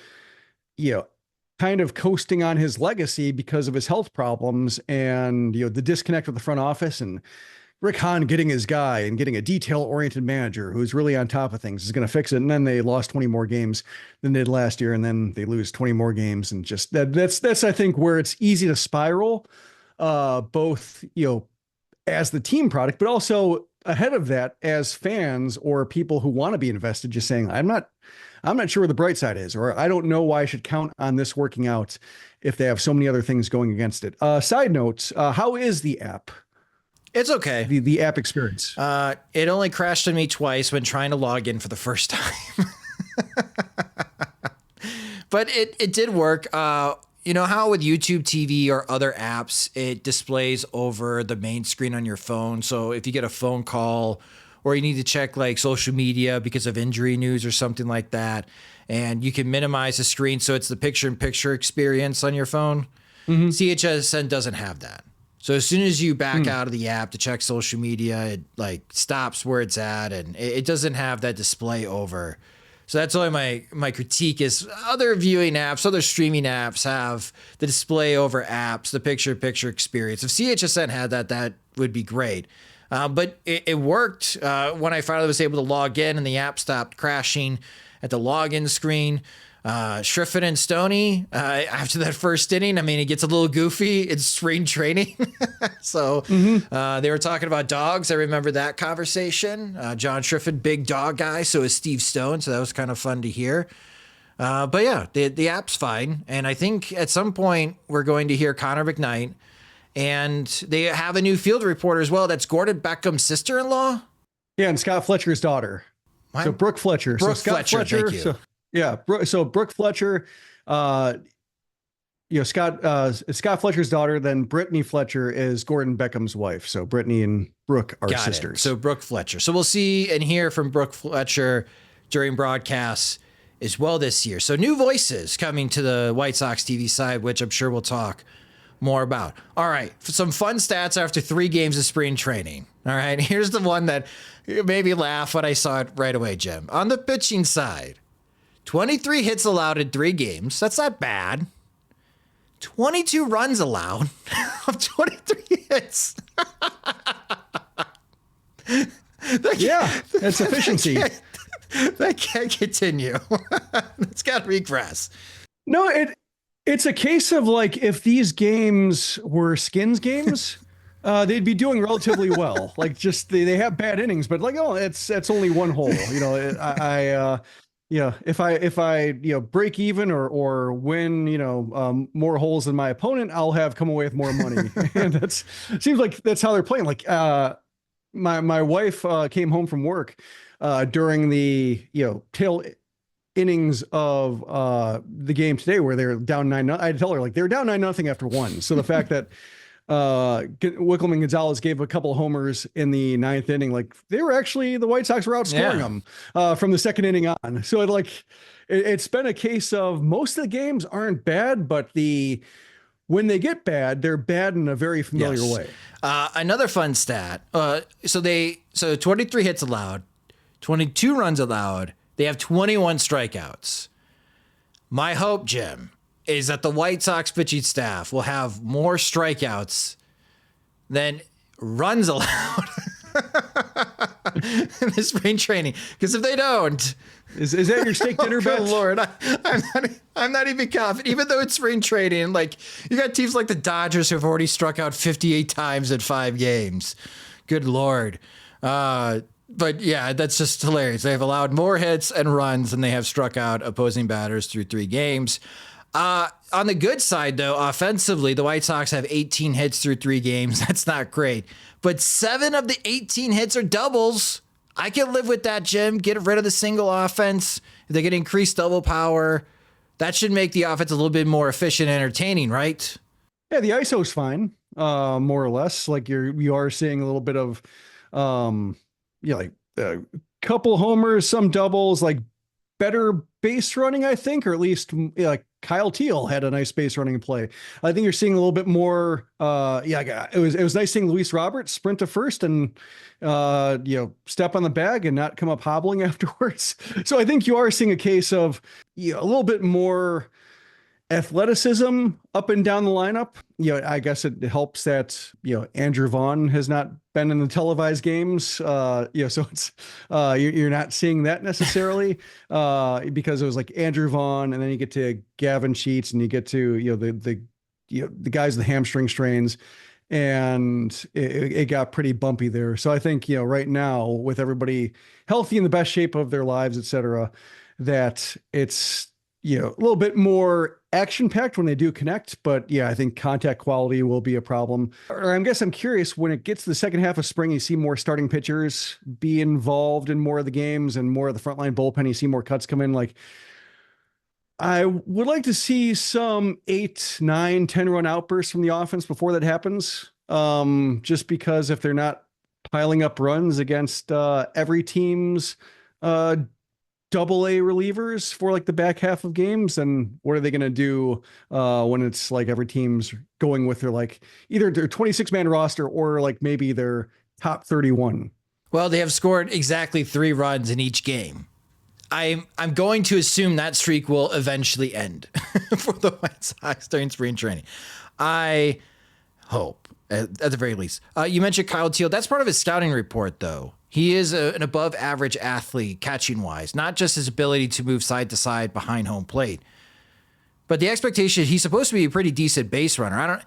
kind of coasting on his legacy because of his health problems and, the disconnect with the front office, and Rick Hahn getting his guy and getting a detail-oriented manager who's really on top of things is going to fix it. And then they lost 20 more games than they did last year, and then they lose 20 more games, and just that's I think where it's easy to spiral, both as the team product, but also ahead of that as fans or people who want to be invested, just saying, I'm not sure where the bright side is, or I don't know why I should count on this working out if they have so many other things going against it. Side notes, how is the app? It's okay. The app experience. It only crashed on me twice when trying to log in for the first time. But it did work. You know how with YouTube TV or other apps, it displays over the main screen on your phone. So if you get a phone call or you need to check like social media because of injury news or something like that, and you can minimize the screen so it's the picture-in-picture experience on your phone, CHSN doesn't have that. So as soon as you back out of the app to check social media, it like stops where it's at, and it doesn't have that display over. So that's only my critique is other viewing apps, other streaming apps have the display over apps, the picture-in-picture experience. If CHSN had that, that would be great. But it worked when I finally was able to log in and the app stopped crashing at the login screen. Shriffen and Stoney, after that first inning, I mean, it gets a little goofy. It's spring training. So they were talking about dogs. I remember that conversation. John Shriffen, big dog guy. So is Steve Stone. So that was kind of fun to hear. But yeah, the app's fine. And I think at some point we're going to hear Connor McKnight. And they have a new field reporter as well. That's Gordon Beckham's sister-in-law. Yeah, and Scott Fletcher's daughter. What? So Brooke Fletcher. Brooke Fletcher, thank you. So Brooke Fletcher, Scott Fletcher's daughter, then Brittany Fletcher is Gordon Beckham's wife. So Brittany and Brooke are sisters. So Brooke Fletcher. So we'll see and hear from Brooke Fletcher during broadcasts as well this year. So new voices coming to the White Sox TV side, which I'm sure we'll talk more about. All right, for some fun stats after 3 games of spring training. All right, here's the one that made me laugh when I saw it right away, Jim. On the pitching side, 23 hits allowed in 3 games. That's not bad. 22 runs allowed of 23 hits. That's efficiency. That can't continue. It's got to regress. No, it's a case of like if these games were skins games, they'd be doing relatively well. Like just they have bad innings, but like it's only one hole. If I break even or win more holes than my opponent, I'll have come away with more money. And seems like that's how they're playing. Like my wife came home from work during the innings of the game today where they're down 9-0. I tell her like they were down 9-0 after one. So the fact that Wickelman Gonzalez gave a couple of homers in the 9th inning, like they were actually, the White Sox were outscoring them from the 2nd inning on. So it's been a case of most of the games aren't bad, but when they get bad, they're bad in a very familiar way. Another fun stat. So 23 hits allowed, 22 runs allowed. They have 21 strikeouts. My hope, Jim, is that the White Sox pitching staff will have more strikeouts than runs allowed in the spring training. Because if they don't, is that your steak dinner bet? Good Lord, I'm not even confident. Even though it's spring training, like you got teams like the Dodgers who have already struck out 58 times in 5 games. Good Lord. But yeah, that's just hilarious. They've allowed more hits and runs than they have struck out opposing batters through 3 games. On the good side, though, offensively, the White Sox have 18 hits through 3 games. That's not great. But 7 of the 18 hits are doubles. I can live with that, Jim. Get rid of the single offense. They can increase double power. That should make the offense a little bit more efficient and entertaining, right? Yeah, the ISO's fine, more or less. Like you are seeing a little bit of, like a couple homers, some doubles, like better base running, I think, or at least like Kyle Teal had a nice base running play. I think you're seeing a little bit more. It was nice seeing Luis Roberts sprint to first and step on the bag and not come up hobbling afterwards. So I think you are seeing a case of a little bit more athleticism up and down the lineup. I guess it helps that Andrew Vaughn has not been in the televised games. So it's you're not seeing that necessarily because it was like Andrew Vaughn, and then you get to Gavin Sheets, and you get to the guys with the hamstring strains, and it got pretty bumpy there. So I think right now, with everybody healthy in the best shape of their lives, etc., that it's a little bit more action-packed when they do connect, but I think contact quality will be a problem. Or I'm curious, when it gets to the second half of spring, you see more starting pitchers be involved in more of the games and more of the frontline bullpen. You see more cuts come in. Like, I would like to see some 8, 9, 10 run outbursts from the offense before that happens. Just because if they're not piling up runs against every team's AA relievers for like the back half of games, and what are they going to do when it's like every team's going with their like either their 26-man roster or like maybe their top 31? Well, they have scored exactly 3 runs in each game. I'm going to assume that streak will eventually end for the White Sox during spring training. I hope, at the very least. You mentioned Kyle Teal. That's part of his scouting report, though. He is an above average athlete catching wise, not just his ability to move side to side behind home plate, but the expectation he's supposed to be a pretty decent base runner.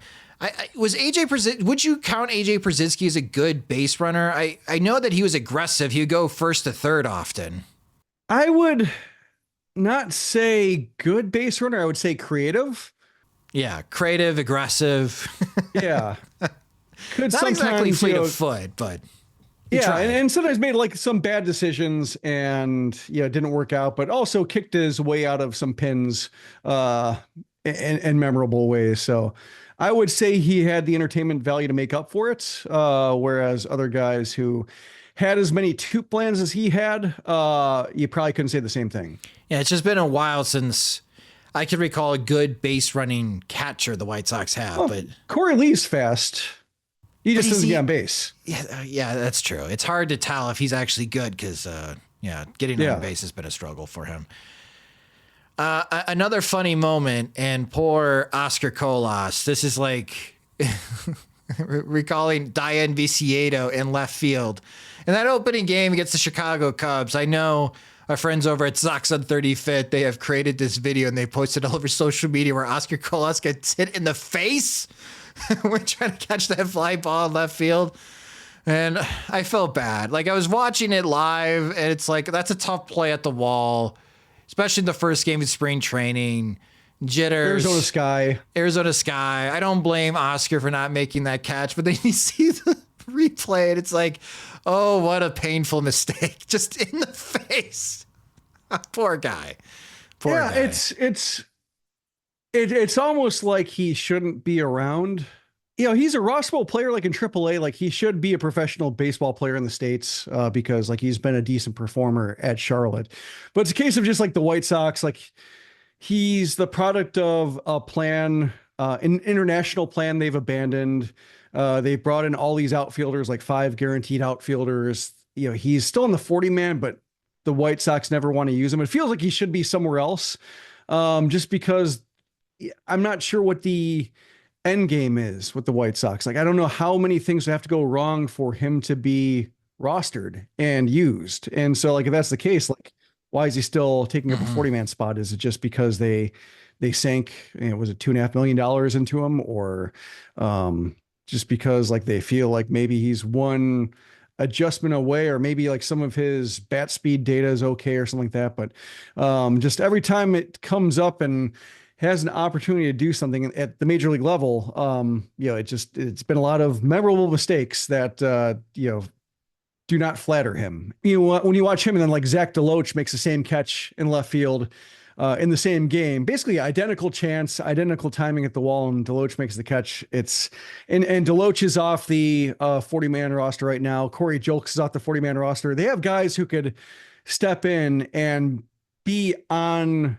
Would you count AJ Pierzynski as a good base runner? I know that he was aggressive. He would go first to third often. I would not say good base runner. I would say creative. Yeah. Creative, aggressive. Yeah. Could not exactly fleet of foot, but yeah, and sometimes made like some bad decisions and it didn't work out, but also kicked his way out of some pins in memorable ways. So I would say he had the entertainment value to make up for it, whereas other guys who had as many tube plans as he had, you probably couldn't say the same thing. Yeah, it's just been a while since I can recall a good base running catcher the White Sox have. But Corey Lee's fast. He just doesn't get on base. Yeah, that's true. It's hard to tell if he's actually good because, getting on base has been a struggle for him. Another funny moment, and poor Oscar Colas. This is like recalling Dayan Viciedo in left field. In that opening game against the Chicago Cubs, I know our friends over at Sox on 35th, they have created this video and they posted all over social media where Oscar Colas gets hit in the face. We're trying to catch that fly ball in left field. And I felt bad. Like I was watching it live and it's like, that's a tough play at the wall, especially in the first game of spring training. Jitters. Arizona Sky. I don't blame Oscar for not making that catch, but then you see the replay and it's like, oh, what a painful mistake. Just in the face. Poor guy. Poor Yeah, guy. it's almost like he shouldn't be around. He's a Rust Bowl player, like in AAA. Like he should be a professional baseball player in the States because like he's been a decent performer at Charlotte. But it's a case of just like the White Sox. Like he's the product of a plan, an international plan they've abandoned. They brought in all these outfielders, like 5 guaranteed outfielders. He's still in the 40 man, but the White Sox never want to use him. It feels like he should be somewhere else, just because I'm not sure what the end game is with the White Sox. Like, I don't know how many things have to go wrong for him to be rostered and used. And so, like, if that's the case, like, why is he still taking up a 40 man spot? Is it just because they sank, was it $2.5 million into him, or just because like they feel like maybe he's one adjustment away, or maybe like some of his bat speed data is okay or something like that. But just every time it comes up and has an opportunity to do something at the major league level, it's been a lot of memorable mistakes that, do not flatter him. When you watch him and then like Zach DeLoach makes the same catch in left field in the same game, basically identical chance, identical timing at the wall, and DeLoach makes the catch. And DeLoach is off the 40 man roster right now. Corey Julks is off the 40 man roster. They have guys who could step in and be on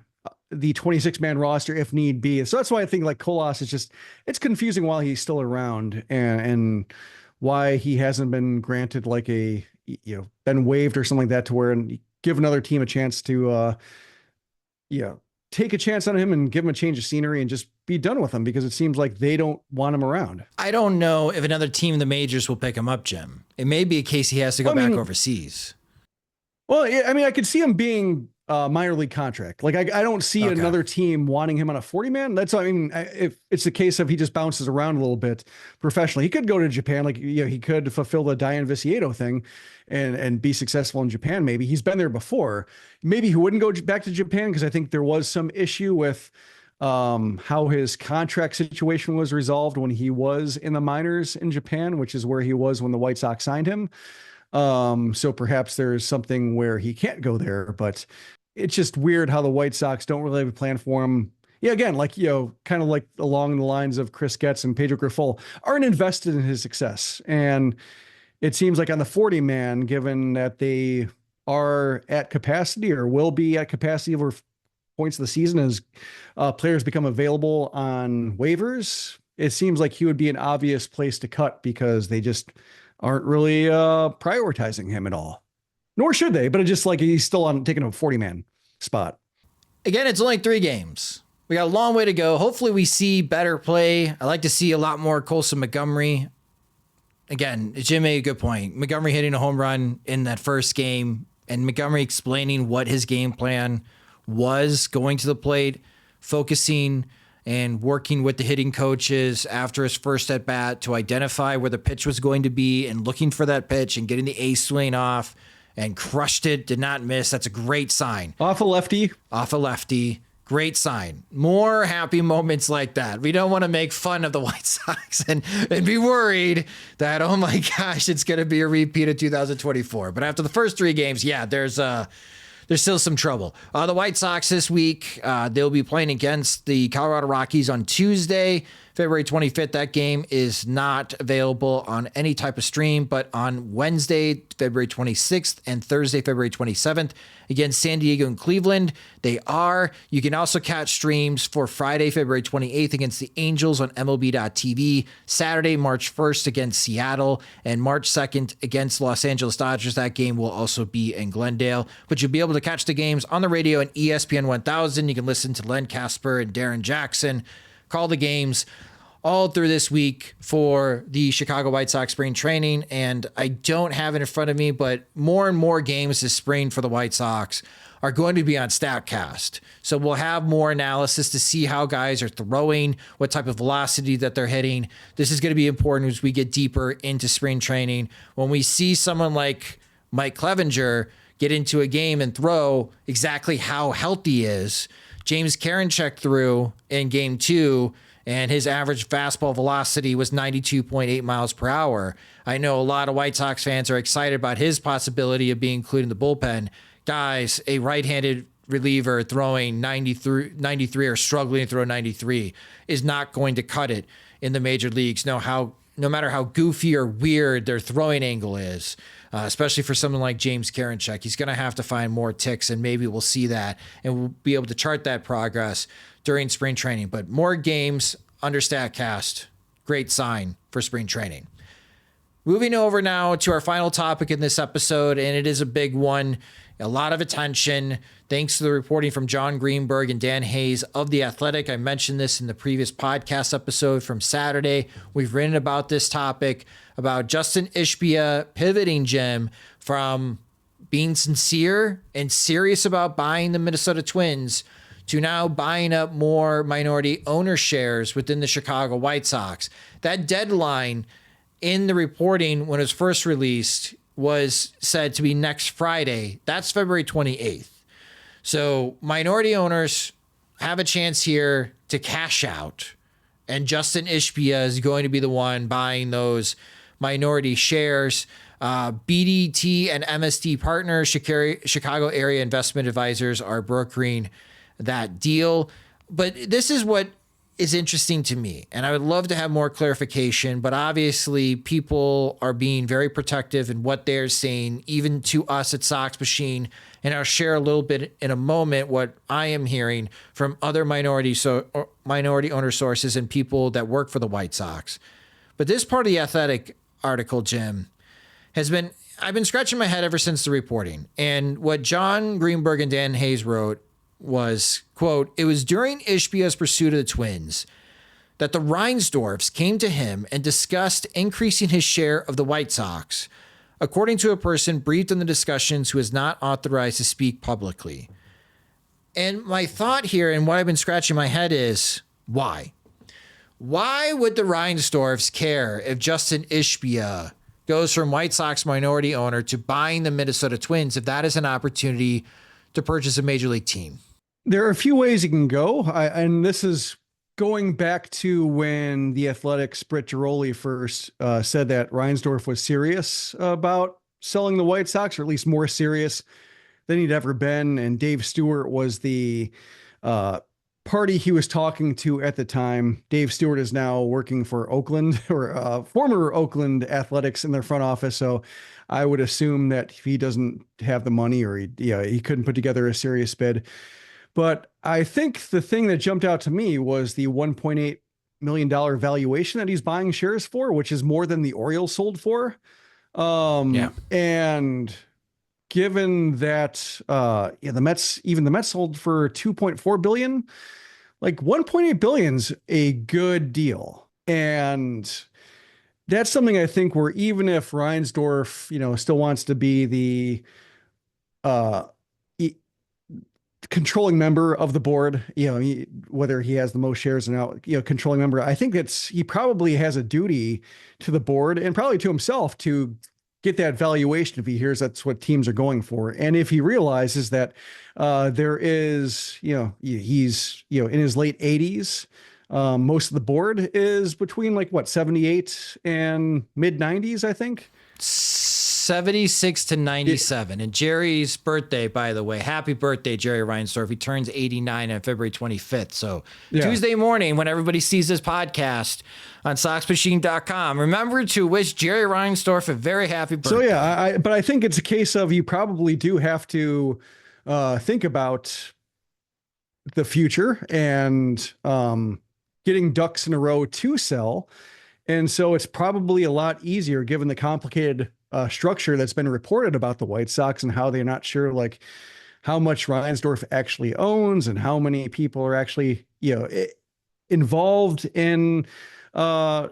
the 26 man roster if need be. So that's why I think like Colas is it's confusing while he's still around, and why he hasn't been granted like been waived or something like that, to where and give another team a chance to, take a chance on him and give him a change of scenery and just be done with him, because it seems like they don't want him around. I don't know if another team in the majors will pick him up, Jim. It may be a case he has to go back overseas. Well, I mean, I could see him being minor league contract. Like I don't see another team wanting him on a 40 man. That's, I mean, if it's the case of he just bounces around a little bit professionally, he could go to Japan. Like, he could fulfill the Diane Viciedo thing and be successful in Japan. Maybe he's been there before. Maybe he wouldn't go back to Japan, because I think there was some issue with how his contract situation was resolved when he was in the minors in Japan, which is where he was when the White Sox signed him. So perhaps there's something where he can't go there, but it's just weird how the White Sox don't really have a plan for him. Yeah, again, like, kind of like along the lines of Chris Getz and Pedro Grifol, aren't invested in his success. And it seems like on the 40 man, given that they are at capacity or will be at capacity over points of the season as players become available on waivers, it seems like he would be an obvious place to cut, because they just aren't really prioritizing him at all. Nor should they, but it's just like he's still taking a 40 man spot. Again, it's only 3 games. We got a long way to go. Hopefully we see better play. I like to see a lot more Colson Montgomery. Again, Jim made a good point. Montgomery hitting a home run in that first game, and Montgomery explaining what his game plan was going to the plate, focusing and working with the hitting coaches after his first at bat to identify where the pitch was going to be and looking for that pitch and getting the A swing off, and crushed it, did not miss. That's a great sign. Off a lefty. Great sign. More happy moments like that. We don't want to make fun of the White Sox and be worried that, oh my gosh, it's going to be a repeat of 2024. But after the first 3 games, there's still some trouble. The White Sox this week, they'll be playing against the Colorado Rockies on Tuesday, February 25th. That game is not available on any type of stream, but on Wednesday, February 26th, and Thursday, February 27th, against San Diego and Cleveland, they are. You can also catch streams for Friday, February 28th against the Angels on MLB.TV, Saturday, March 1st against Seattle, and March 2nd against Los Angeles Dodgers. That game will also be in Glendale, but you'll be able to catch the games on the radio and ESPN 1000. You can listen to Len Casper and Darren Jackson call the games all through this week for the Chicago White Sox spring training. And I don't have it in front of me, but more and more games this spring for the White Sox are going to be on StatCast. So we'll have more analysis to see how guys are throwing, what type of velocity that they're hitting. This is going to be important as we get deeper into spring training. When we see someone like Mike Clevenger get into a game and throw exactly how healthy he is. James Karinchak threw in game 2, and his average fastball velocity was 92.8 miles per hour. I know a lot of White Sox fans are excited about his possibility of being included in the bullpen. guys, a right-handed reliever throwing 93 or struggling to throw 93 is not going to cut it in the major leagues. No matter how goofy or weird their throwing angle is, especially for someone like James Karinchak, he's going to have to find more ticks, and maybe we'll see that, and we'll be able to chart that progress during spring training. But more games under StatCast, great sign for spring training. Moving over now to our final topic in this episode, and it is a big one. A lot of attention, thanks to the reporting from John Greenberg and Dan Hayes of The Athletic. I mentioned this in the previous podcast episode from Saturday. We've written about this topic, about Justin Ishbia pivoting, Jim, from being sincere and serious about buying the Minnesota Twins to now buying up more minority owner shares within the Chicago White Sox. That deadline in the reporting when it was first released was said to be next Friday. That's February 28th. So minority owners have a chance here to cash out, and Justin Ishbia is going to be the one buying those minority shares. BDT and MSD Partners, Chicago Area Investment Advisors, are brokering that deal. But this is what is interesting to me, and I would love to have more clarification, but obviously people are being very protective in what they're saying, even to us at Sox Machine, and I'll share a little bit in a moment what I am hearing from other minority owner sources and people that work for the White Sox. But this part of the Athletic article, Jim, I've been scratching my head ever since the reporting, and what John Greenberg and Dan Hayes wrote was, quote, "It was during Ishbia's pursuit of the Twins that the Reinsdorfs came to him and discussed increasing his share of the White Sox, according to a person briefed on the discussions who is not authorized to speak publicly." And my thought here, and what I've been scratching my head, is why? Why would the Reinsdorfs care if Justin Ishbia goes from White Sox minority owner to buying the Minnesota Twins if that is an opportunity to purchase a major league team? There are a few ways you can go. And this is going back to when the Athletics' Britt Giroli first said that Reinsdorf was serious about selling the White Sox, or at least more serious than he'd ever been. And Dave Stewart was the party he was talking to at the time. Dave Stewart is now working for Oakland, or former Oakland Athletics, in their front office. So I would assume that if he doesn't have the money, or he couldn't put together a serious bid. But I think the thing that jumped out to me was the $1.8 million valuation that he's buying shares for, which is more than the Orioles sold for. And given that the Mets sold for $2.4 billion, like $1.8 billion's a good deal. And that's something I think where even if Reinsdorf, still wants to be the controlling member of the board, whether he has the most shares or not, controlling member, I think he probably has a duty to the board and probably to himself to get that valuation if he hears that's what teams are going for. And if he realizes that there is, he's, in his late 80s, most of the board is between 78 and mid 90s, I think. 76 to 97. And Jerry's birthday, by the way, happy birthday, Jerry Reinsdorf. He turns 89 on February 25th. So Tuesday morning, when everybody sees this podcast on SoxMachine.com, remember to wish Jerry Reinsdorf a very happy birthday. So but I think it's a case of you probably do have to think about the future and getting ducks in a row to sell. And so it's probably a lot easier given the complicated structure that's been reported about the White Sox and how they're not sure how much Reinsdorf actually owns and how many people are actually, involved in owning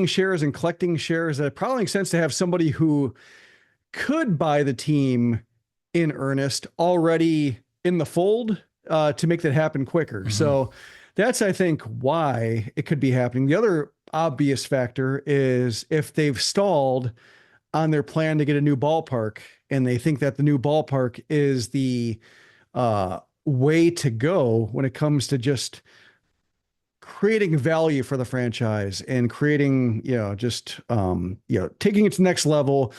shares and collecting shares. That it probably makes sense to have somebody who could buy the team in earnest already in the fold to make that happen quicker. Mm-hmm. So that's, I think, why it could be happening. The other obvious factor is if they've stalled on their plan to get a new ballpark and they think that the new ballpark is the way to go when it comes to just creating value for the franchise and creating, just, taking it to the next level,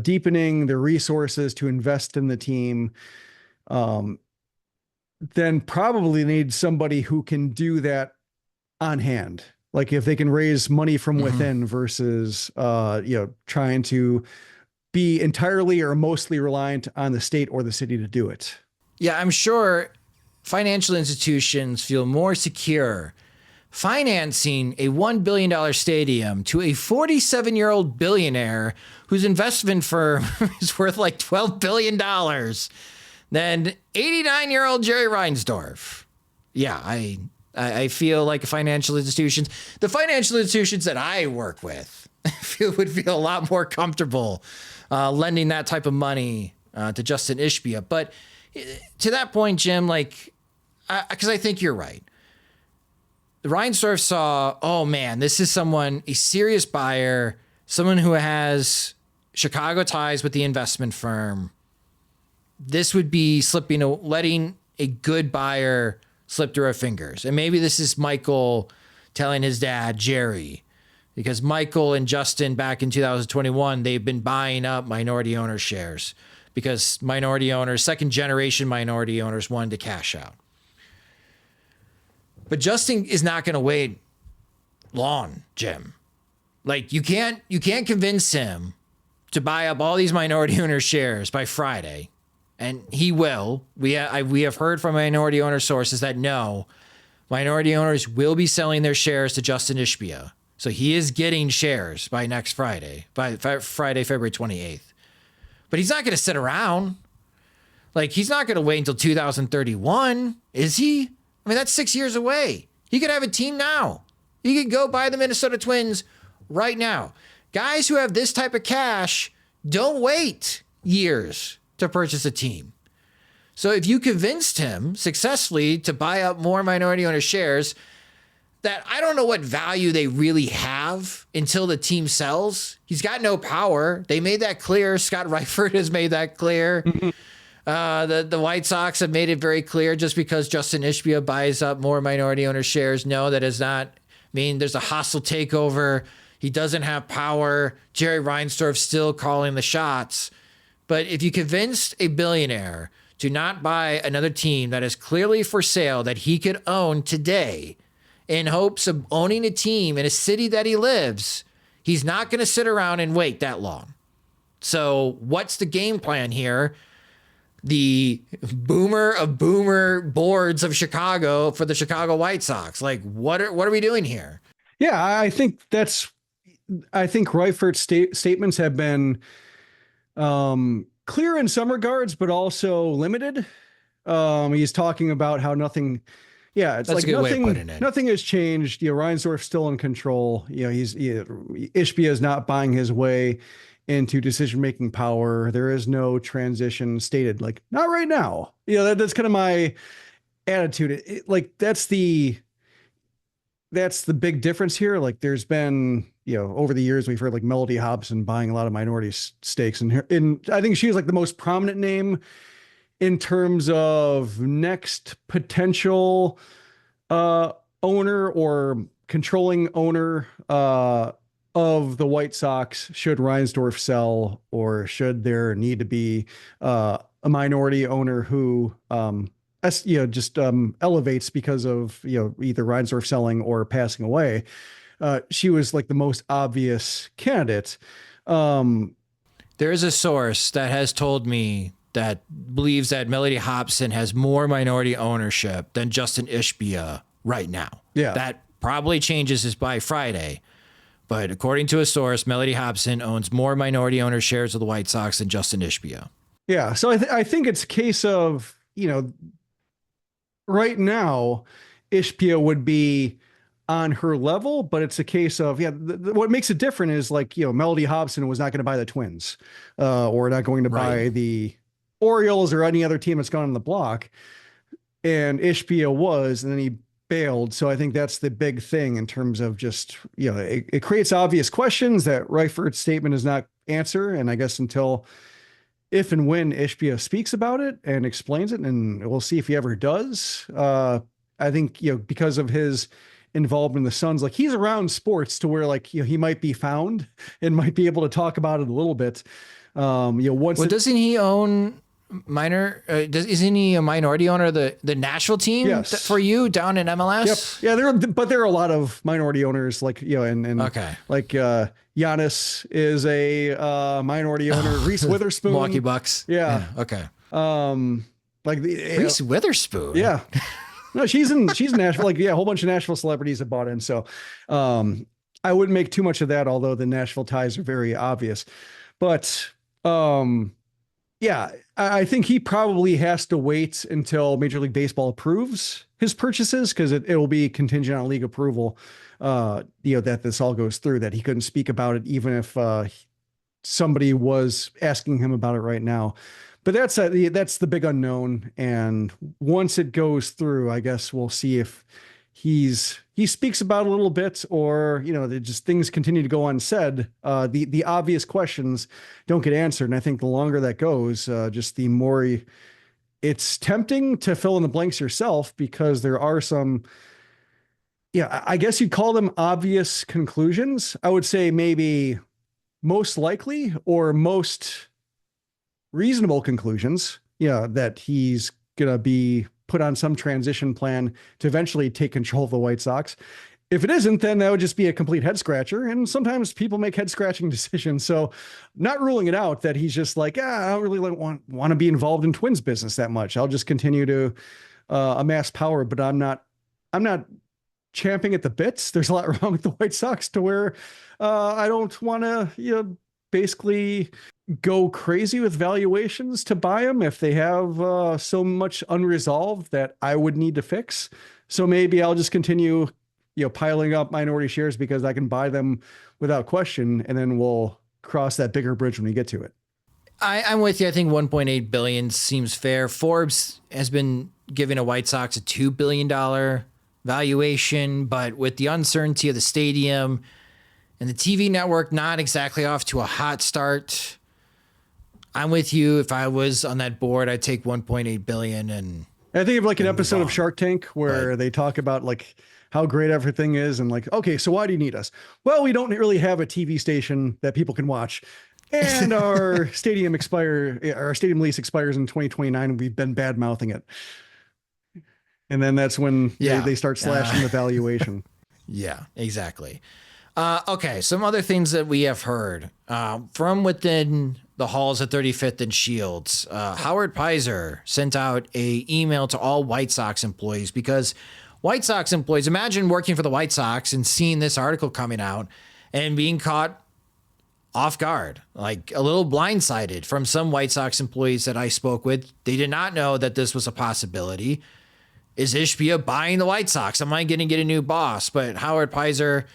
deepening the resources to invest in the team, then probably need somebody who can do that on hand. Like if they can raise money from within versus, trying to be entirely or mostly reliant on the state or the city to do it. Yeah, I'm sure financial institutions feel more secure financing a $1 billion stadium to a 47-year-old billionaire whose investment firm is worth like $12 billion than 89-year-old Jerry Reinsdorf. Yeah, I feel like the financial institutions that I work with would feel a lot more comfortable lending that type of money to Justin Ishbia. But to that point, Jim, because I think you're right. The Reinsdorf saw, oh man, this is a serious buyer, someone who has Chicago ties with the investment firm. This would be letting a good buyer slip through our fingers. And maybe this is Michael telling his dad, Jerry, because Michael and Justin back in 2021, they've been buying up minority owner shares because second generation minority owners wanted to cash out. But Justin is not going to wait long, Jim. You can't convince him to buy up all these minority owner shares by Friday. And he will. We have heard from minority owner sources that no, minority owners will be selling their shares to Justin Ishbia. So he is getting shares by next Friday, Friday, February 28th. But he's not going to sit around. He's not going to wait until 2031, is he? I mean, that's 6 years away. He could have a team now. He could go buy the Minnesota Twins right now. Guys who have this type of cash don't wait years to purchase a team. So if you convinced him successfully to buy up more minority owner shares that I don't know what value they really have until the team sells. He's got no power. They made that clear. Scott Reifert has made that clear. The White Sox have made it very clear just because Justin Ishbia buys up more minority owner shares. No, that does not mean there's a hostile takeover. He doesn't have power. Jerry Reinsdorf still calling the shots. But if you convinced a billionaire to not buy another team that is clearly for sale that he could own today in hopes of owning a team in a city that he lives, he's not going to sit around and wait that long. So what's the game plan here? The boomer of boomer boards of Chicago for the Chicago White Sox. What are we doing here? Yeah, I think Reifert's statements have been clear in some regards, but also limited. He's talking about how nothing. Yeah, it's That's a good way of putting it. Nothing has changed. Reinsdorf's still in control. Ishbia is not buying his way into decision-making power. There is no transition stated, not right now. That's kind of my attitude. That's the big difference here. There's been, over the years, we've heard Melody Hobson buying a lot of minority stakes. And I think she was the most prominent name in terms of next potential owner or controlling owner of the White Sox should Reinsdorf sell, or should there need to be a minority owner who just elevates because of either Reinsdorf selling or passing away. She was the most obvious candidate. There is a source that has told me that believes that Melody Hobson has more minority ownership than Justin Ishbia right now. Yeah, that probably changes by Friday. But according to a source, Melody Hobson owns more minority owner shares of the White Sox than Justin Ishbia. Yeah, so I think it's a case of, right now, Ishbia would be on her level, but it's a case of, what makes it different is Melody Hobson was not going to buy the Twins or not going to buy the Orioles or any other team that's gone on the block. And Ishbia was, and then he bailed. So I think that's the big thing in terms of just, it creates obvious questions that Reifert's statement does not answer. And I guess if and when Ishbia speaks about it and explains it, and we'll see if he ever does, I think, because of his involved in the Suns. Like he's around sports to where like, he might be found and might be able to talk about it a little bit. Doesn't he own isn't he a minority owner of the Nashville team? Yes. For you down in MLS? Yep. Yeah, there are a lot of minority owners like, and okay. Like Giannis is a minority owner. Reese Witherspoon. Milwaukee Bucks. Yeah. Okay. Like Reese Witherspoon. Yeah. No, she's in Nashville. Like, a whole bunch of Nashville celebrities have bought in. So I wouldn't make too much of that, although the Nashville ties are very obvious. But I think he probably has to wait until Major League Baseball approves his purchases, because it will be contingent on league approval, that this all goes through, that he couldn't speak about it even if somebody was asking him about it right now. But that's the big unknown. And once it goes through, I guess we'll see if he speaks about it a little bit, or, just things continue to go unsaid. The obvious questions don't get answered. And I think the longer that goes, just the more it's tempting to fill in the blanks yourself, because there are some, I guess you'd call them obvious conclusions. I would say maybe most likely or most reasonable conclusions, that he's going to be put on some transition plan to eventually take control of the White Sox. If it isn't, then that would just be a complete head scratcher. And sometimes people make head scratching decisions. So not ruling it out that he's just like, I don't really want to be involved in Twins business that much. I'll just continue to amass power, but I'm not champing at the bits. There's a lot wrong with the White Sox to where I don't want to, basically go crazy with valuations to buy them if they have so much unresolved that I would need to fix. So maybe I'll just continue, piling up minority shares because I can buy them without question, and then we'll cross that bigger bridge when we get to it. I'm with you. I think 1.8 billion seems fair. Forbes has been giving a White Sox a $2 billion valuation, but with the uncertainty of the stadium and the TV network not exactly off to a hot start, I'm with you. If I was on that board, I'd take 1.8 billion. And I think of like an episode of Shark Tank where they talk about like how great everything is. And like, okay, so why do you need us? Well, we don't really have a TV station that people can watch. And our stadium lease expires in 2029. And we've been bad mouthing it. And then that's when they start slashing the valuation. Yeah, exactly. Okay, some other things that we have heard from within the halls at 35th and Shields. Howard Pizer sent out an email to all White Sox employees, because White Sox employees, imagine working for the White Sox and seeing this article coming out and being caught off guard, like a little blindsided from some White Sox employees that I spoke with. They did not know that this was a possibility. Is Ishbia buying the White Sox? Am I going to get a new boss? But Howard Pizer,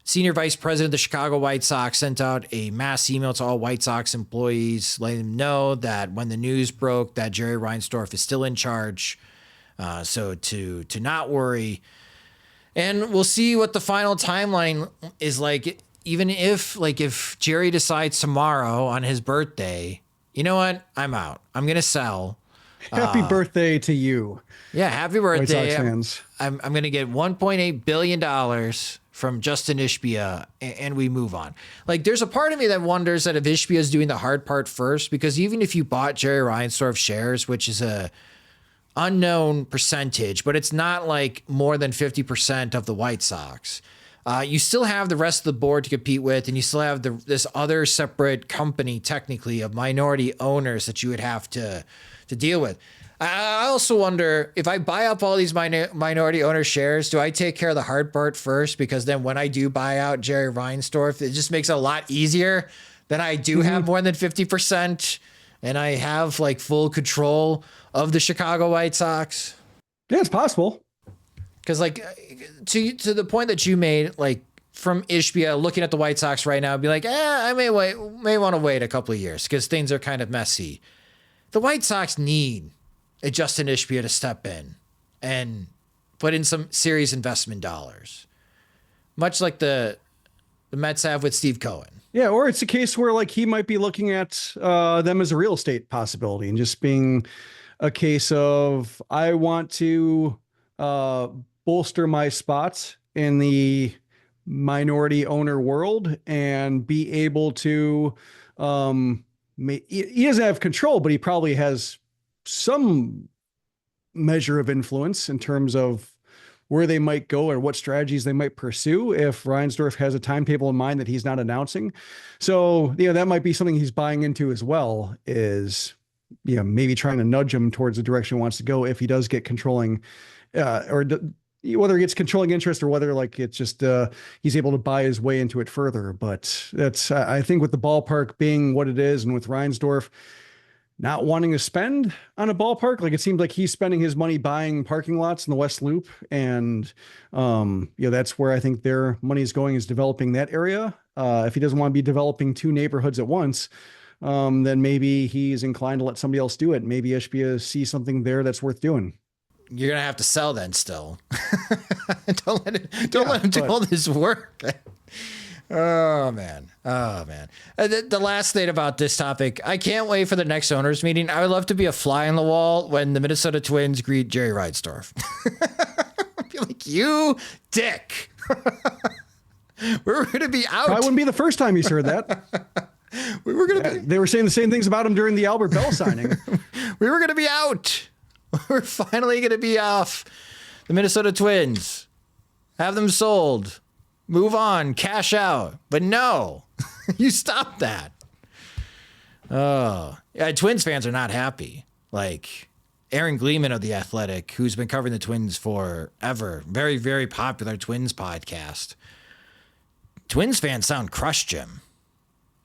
Senior Vice President of the Chicago White Sox, sent out a mass email to all White Sox employees, letting them know that when the news broke that Jerry Reinsdorf is still in charge, so to not worry. And we'll see what the final timeline is like. Even if Jerry decides tomorrow on his birthday, you know what? I'm out. I'm going to sell. Happy birthday to you. Yeah, happy birthday. White Sox fans. I'm going to get $1.8 billion from Justin Ishbia, and we move on. Like, there's a part of me that wonders that if Ishbia is doing the hard part first, because even if you bought Jerry Reinsdorf shares, which is a unknown percentage, but it's not like more than 50% of the White Sox, you still have the rest of the board to compete with, and you still have this other separate company, technically, of minority owners that you would have to deal with. I also wonder, if I buy up all these minority owner shares, do I take care of the hard part first? Because then when I do buy out Jerry Reinsdorf, it just makes it a lot easier. Then I do have more than 50%, and I have like full control of the Chicago White Sox. Yeah, it's possible. Because like to the point that you made, like from Ishbia looking at the White Sox right now, be like, I may want to wait a couple of years because things are kind of messy. The White Sox need a Justin Ishbia to step in and put in some serious investment dollars, much like the Mets have with Steve Cohen. Yeah, or it's a case where like he might be looking at them as a real estate possibility and just being a case of, I want to bolster my spots in the minority owner world and be able to, he doesn't have control, but he probably has some measure of influence in terms of where they might go or what strategies they might pursue if Reinsdorf has a timetable in mind that he's not announcing. So, that might be something he's buying into as well, is, maybe trying to nudge him towards the direction he wants to go if he does get controlling, whether he gets controlling interest or whether it's just he's able to buy his way into it further. But that's, I think, with the ballpark being what it is, and with Reinsdorf not wanting to spend on a ballpark, it seems like he's spending his money buying parking lots in the West Loop, and that's where I think their money is going, is developing that area. If he doesn't want to be developing 2 neighborhoods at once, then maybe he's inclined to let somebody else do it. Maybe Ishbia sees something there that's worth doing. You're going to have to sell then still. Don't let him do all this work. Oh, man. The last thing about this topic, I can't wait for the next owners meeting. I would love to be a fly on the wall when the Minnesota Twins greet Jerry Reinsdorf. I'd be like, you dick. We're going to be out. Probably wouldn't be the first time he's heard that. We were going to be. They were saying the same things about him during the Albert Bell signing. We were going to be out. We're finally going to be off the Minnesota Twins. Have them sold. Move on. Cash out. But no, you stop that. Oh, yeah, Twins fans are not happy. Aaron Gleeman of The Athletic, who's been covering the Twins forever. Very, very popular Twins podcast. Twins fans sound crushed, Jim,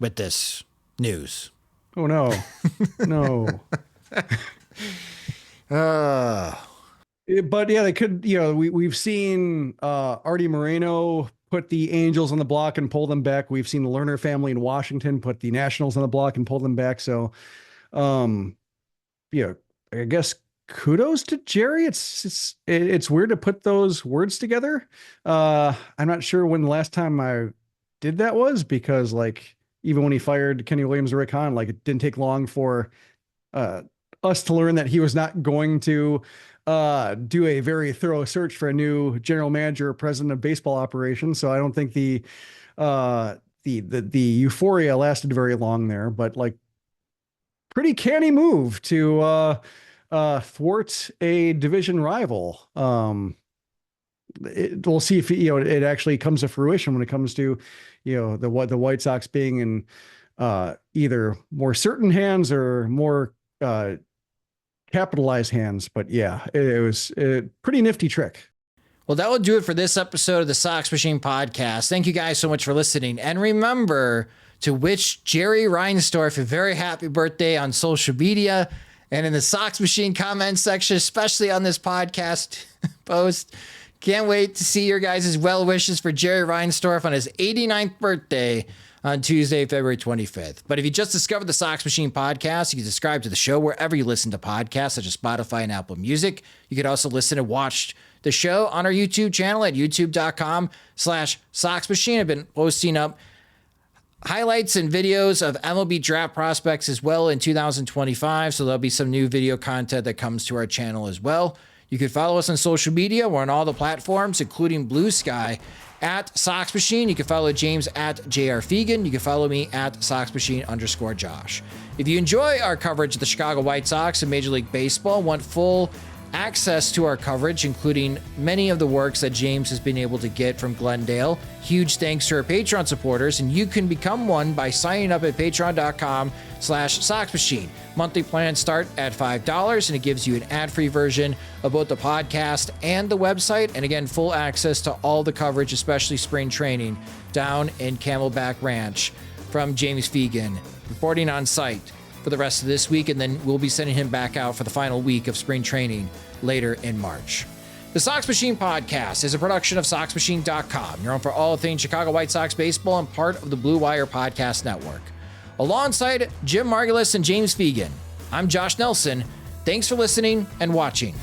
with this news. Oh, no. No. But yeah, they could, we've seen Artie Moreno put the Angels on the block and pull them back. We've seen the Lerner family in Washington put the Nationals on the block and pull them back. So, I guess kudos to Jerry. It's weird to put those words together. I'm not sure when the last time I did that was, because even when he fired Kenny Williams or Rick Hahn, it didn't take long for us to learn that he was not going to do a very thorough search for a new general manager or president of baseball operations. So I don't think the euphoria lasted very long there, but pretty canny move to thwart a division rival. We'll see if it actually comes to fruition when it comes to the White Sox being in either more certain hands or more capitalized hands. But yeah, it was a pretty nifty trick. Well, that will do it for this episode of the Sox Machine Podcast. Thank you guys so much for listening. And remember to wish Jerry Reinsdorf a very happy birthday on social media and in the Sox Machine comment section, especially on this podcast post. Can't wait to see your guys' well wishes for Jerry Reinsdorf on his 89th birthday on Tuesday, February 25th. But if you just discovered the Sox Machine Podcast, you can subscribe to the show wherever you listen to podcasts, such as Spotify and Apple Music. You could also listen and watch the show on our YouTube channel at youtube.com/Sox Machine. I've been posting up highlights and videos of MLB draft prospects as well in 2025. So there'll be some new video content that comes to our channel as well. You can follow us on social media. We're on all the platforms, including Blue Sky, at Sox Machine. You can follow James at JR Fegan. You can follow me at SoxMachine_Josh. If you enjoy our coverage of the Chicago White Sox and Major League Baseball, want full access to our coverage, including many of the works that James has been able to get from Glendale, huge thanks to our Patreon supporters, and you can become one by signing up at patreon.com/SoxMachine. Monthly plans start at $5, and it gives you an ad-free version of both the podcast and the website, and again, full access to all the coverage, especially spring training down in Camelback Ranch from James Fegan, reporting on site for the rest of this week, and then we'll be sending him back out for the final week of spring training later in March. The Sox Machine Podcast is a production of SoxMachine.com. You're on for all things Chicago White Sox baseball and part of the Blue Wire Podcast Network. Alongside Jim Margalus and James Fegan, I'm Josh Nelson. Thanks for listening and watching.